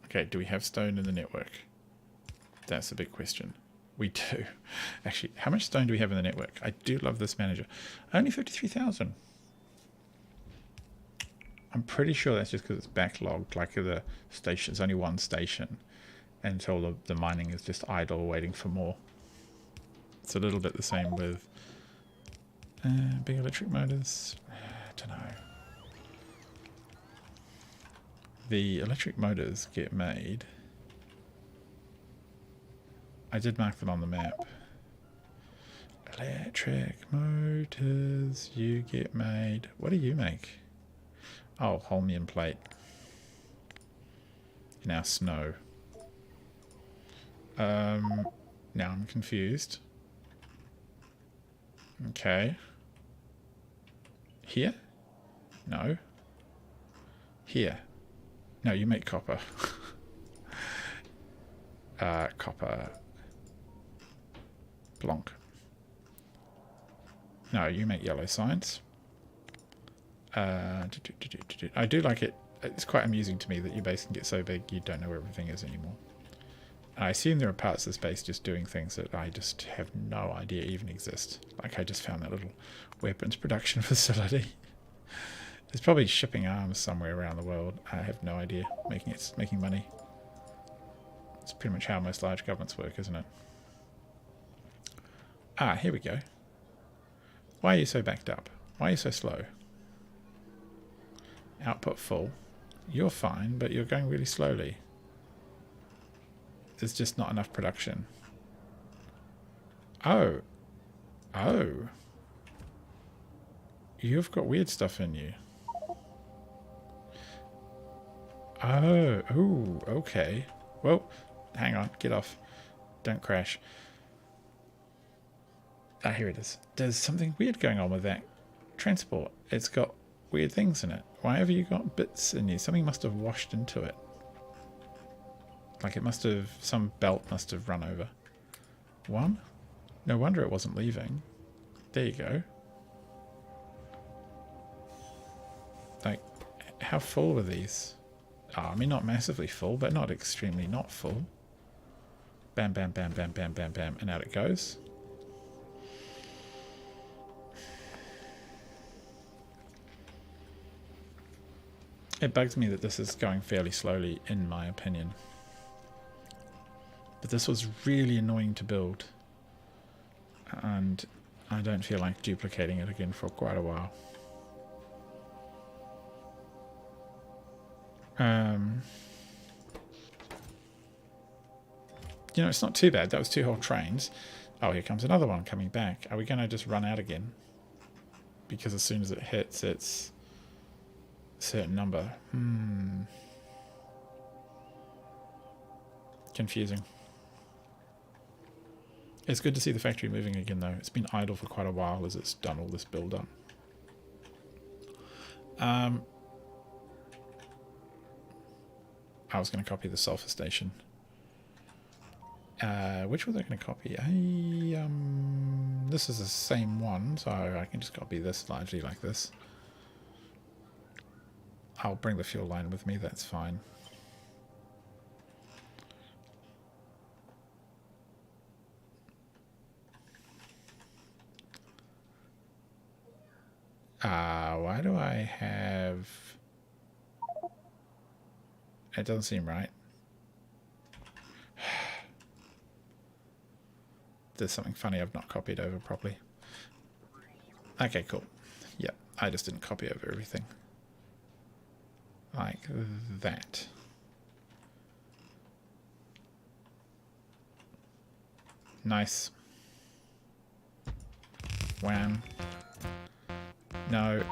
Okay, do we have stone in the network? That's a big question. We do. Actually, how much stone do we have in the network? I do love this manager. Only 53,000. I'm pretty sure that's just because it's backlogged, like the station. It's only one station until the mining is just idle waiting for more. It's a little bit the same with big electric motors. I don't know. The electric motors get made. I did mark them on the map. Electric motors, you get made. What do you make? Oh, holmium plate. Now snow. Now I'm confused. Okay. Here? No. Here. No, you make copper. Copper. Blanc. No, you make yellow science. I do like it. It's quite amusing to me that your base can get so big you don't know where everything is anymore. I assume there are parts of the space just doing things that I just have no idea even exist. Like I just found that little weapons production facility. There's probably shipping arms somewhere around the world. I have no idea. Making money. It's pretty much how most large governments work, isn't it? Ah, here we go. Why are you so backed up? Why are you so slow? Output full. You're fine, but you're going really slowly. There's just not enough production. Oh. Oh. You've got weird stuff in you. Oh. Ooh, okay. Well, hang on. Get off. Don't crash. Ah, here it is. There's something weird going on with that transport. It's got weird things in it. Why have you got bits in you? Something must have washed into it. Like it must have, some belt must have run over. One? No wonder it wasn't leaving. There you go. Like, how full were these? Oh, I mean, not massively full, but not extremely not full. Bam, bam, bam, bam, bam, bam, bam, and out it goes. It bugs me that this is going fairly slowly, in my opinion. But this was really annoying to build. And I don't feel like duplicating it again for quite a while. You know, it's not too bad. That was 2 whole trains. Oh, here comes another one coming back. Are we going to just run out again? Because as soon as it hits, it's a certain number. Confusing. It's good to see the factory moving again, though. It's been idle for quite a while as it's done all this build-up. I was going to copy the sulfur station. Which was I going to copy? This is the same one, so I can just copy this largely like this. I'll bring the fuel line with me, that's fine. Why do I have... It doesn't seem right. There's something funny I've not copied over properly. Okay, cool. Yep, I just didn't copy over everything. Like that. Nice. Wham. No,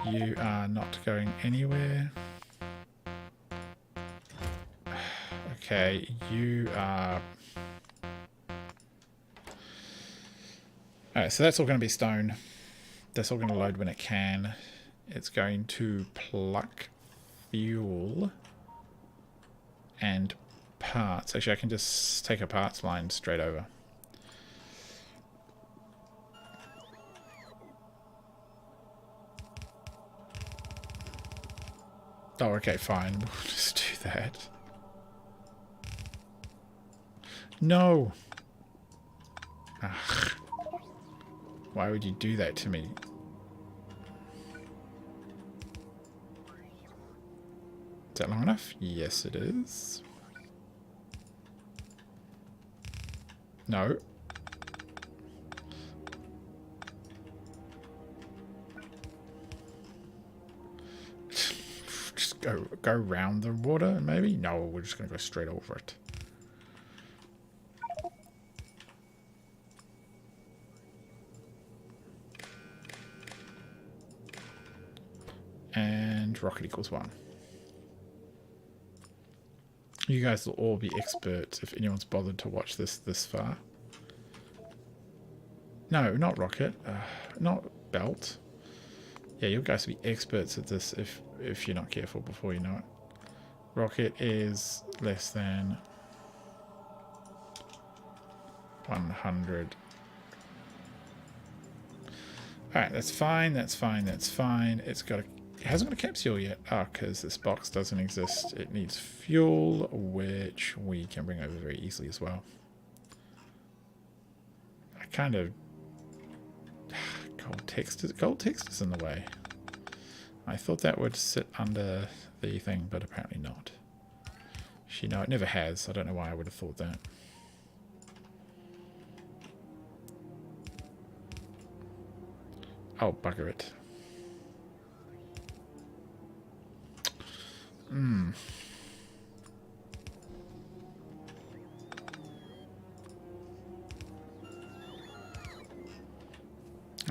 you are not going anywhere. Okay, you are... Alright, so that's all going to be stone. That's all going to load when it can. It's going to pluck fuel and parts. Actually, I can just take a parts line straight over. Oh, okay, fine. We'll just do that. No! Ugh. Why would you do that to me? Is that long enough? Yes, it is. No. Just go around the water, maybe? No, we're just going to go straight over it. And rocket equals 1. You guys will all be experts if anyone's bothered to watch this far. No, not rocket. Not belt. Yeah, you guys will be experts at this if you're not careful before you know it. Rocket is less than 100. Alright, that's fine, that's fine, that's fine. It hasn't got a capsule yet. Because this box doesn't exist. It needs fuel, which we can bring over very easily as well. I kind of... Gold text is in the way. I thought that would sit under the thing, but apparently not. Actually, no, it never has. I don't know why I would have thought that. Oh, bugger it.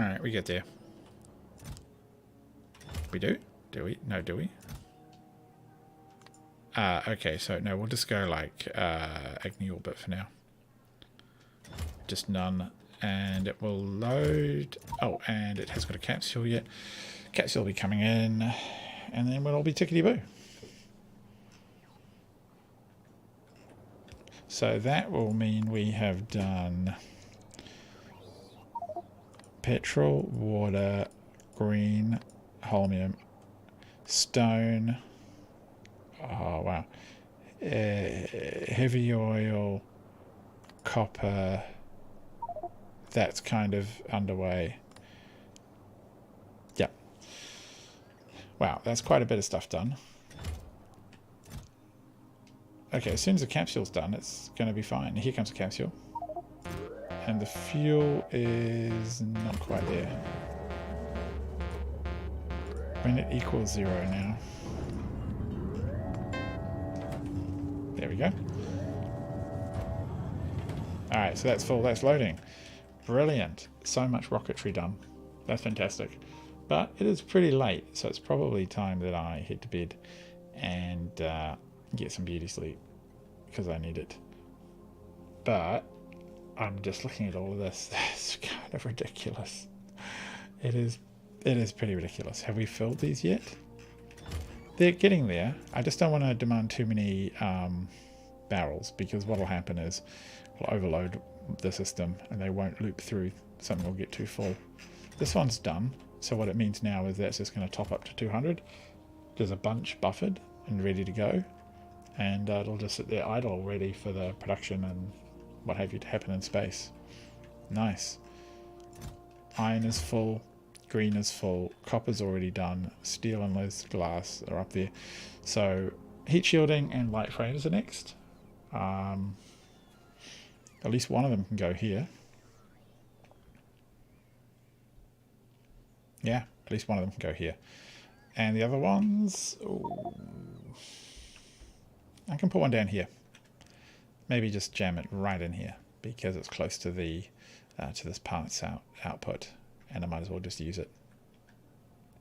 Alright, we get there. We do? Do we? No, do we? Okay, so no, we'll just go like Agni orbit for now. Just none. And it will load. Oh, and it hasn't got a capsule yet. Capsule will be coming in. And then we'll all be tickety-boo. So that will mean we have done petrol, water, green, holmium, stone. Oh, wow. Heavy oil, copper. That's kind of underway. Yep. Wow, that's quite a bit of stuff done. Okay, as soon as the capsule's done, it's going to be fine. Here comes the capsule. And the fuel is not quite there. When it equals 0 now. There we go. Alright, so that's full. That's loading. Brilliant. So much rocketry done. That's fantastic. But it is pretty late, so it's probably time that I head to bed and get some beauty sleep because I need it. But I'm just looking at all of this. That's kind of ridiculous. It is pretty ridiculous. Have we filled these yet? They're getting there. I just don't want to demand too many barrels, because what will happen is we'll overload the system and they won't loop through. Something will get too full. This one's done. So what it means now is that's just going to top up to 200. There's a bunch buffered and ready to go. And it'll just sit there idle, ready for the production and what have you to happen in space. Nice. Iron is full. Green is full. Copper's already done. Steel and lead glass are up there. So heat shielding and light frames are next. At least one of them can go here. Yeah, at least one of them can go here. And the other ones... Ooh, I can put one down here. Maybe just jam it right in here. because it's close to the to this parts output, and I might as well just use it.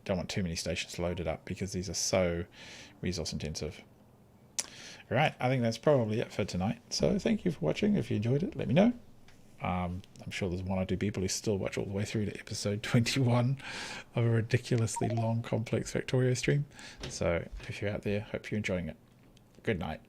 Don't want too many stations loaded up because these are so resource intensive. Alright, I think that's probably it for tonight. So thank you for watching. If you enjoyed it, let me know. I'm sure there's one or two people who still watch all the way through to episode 21 of a ridiculously long, complex Factorio stream. So if you're out there, hope you're enjoying it. Good night.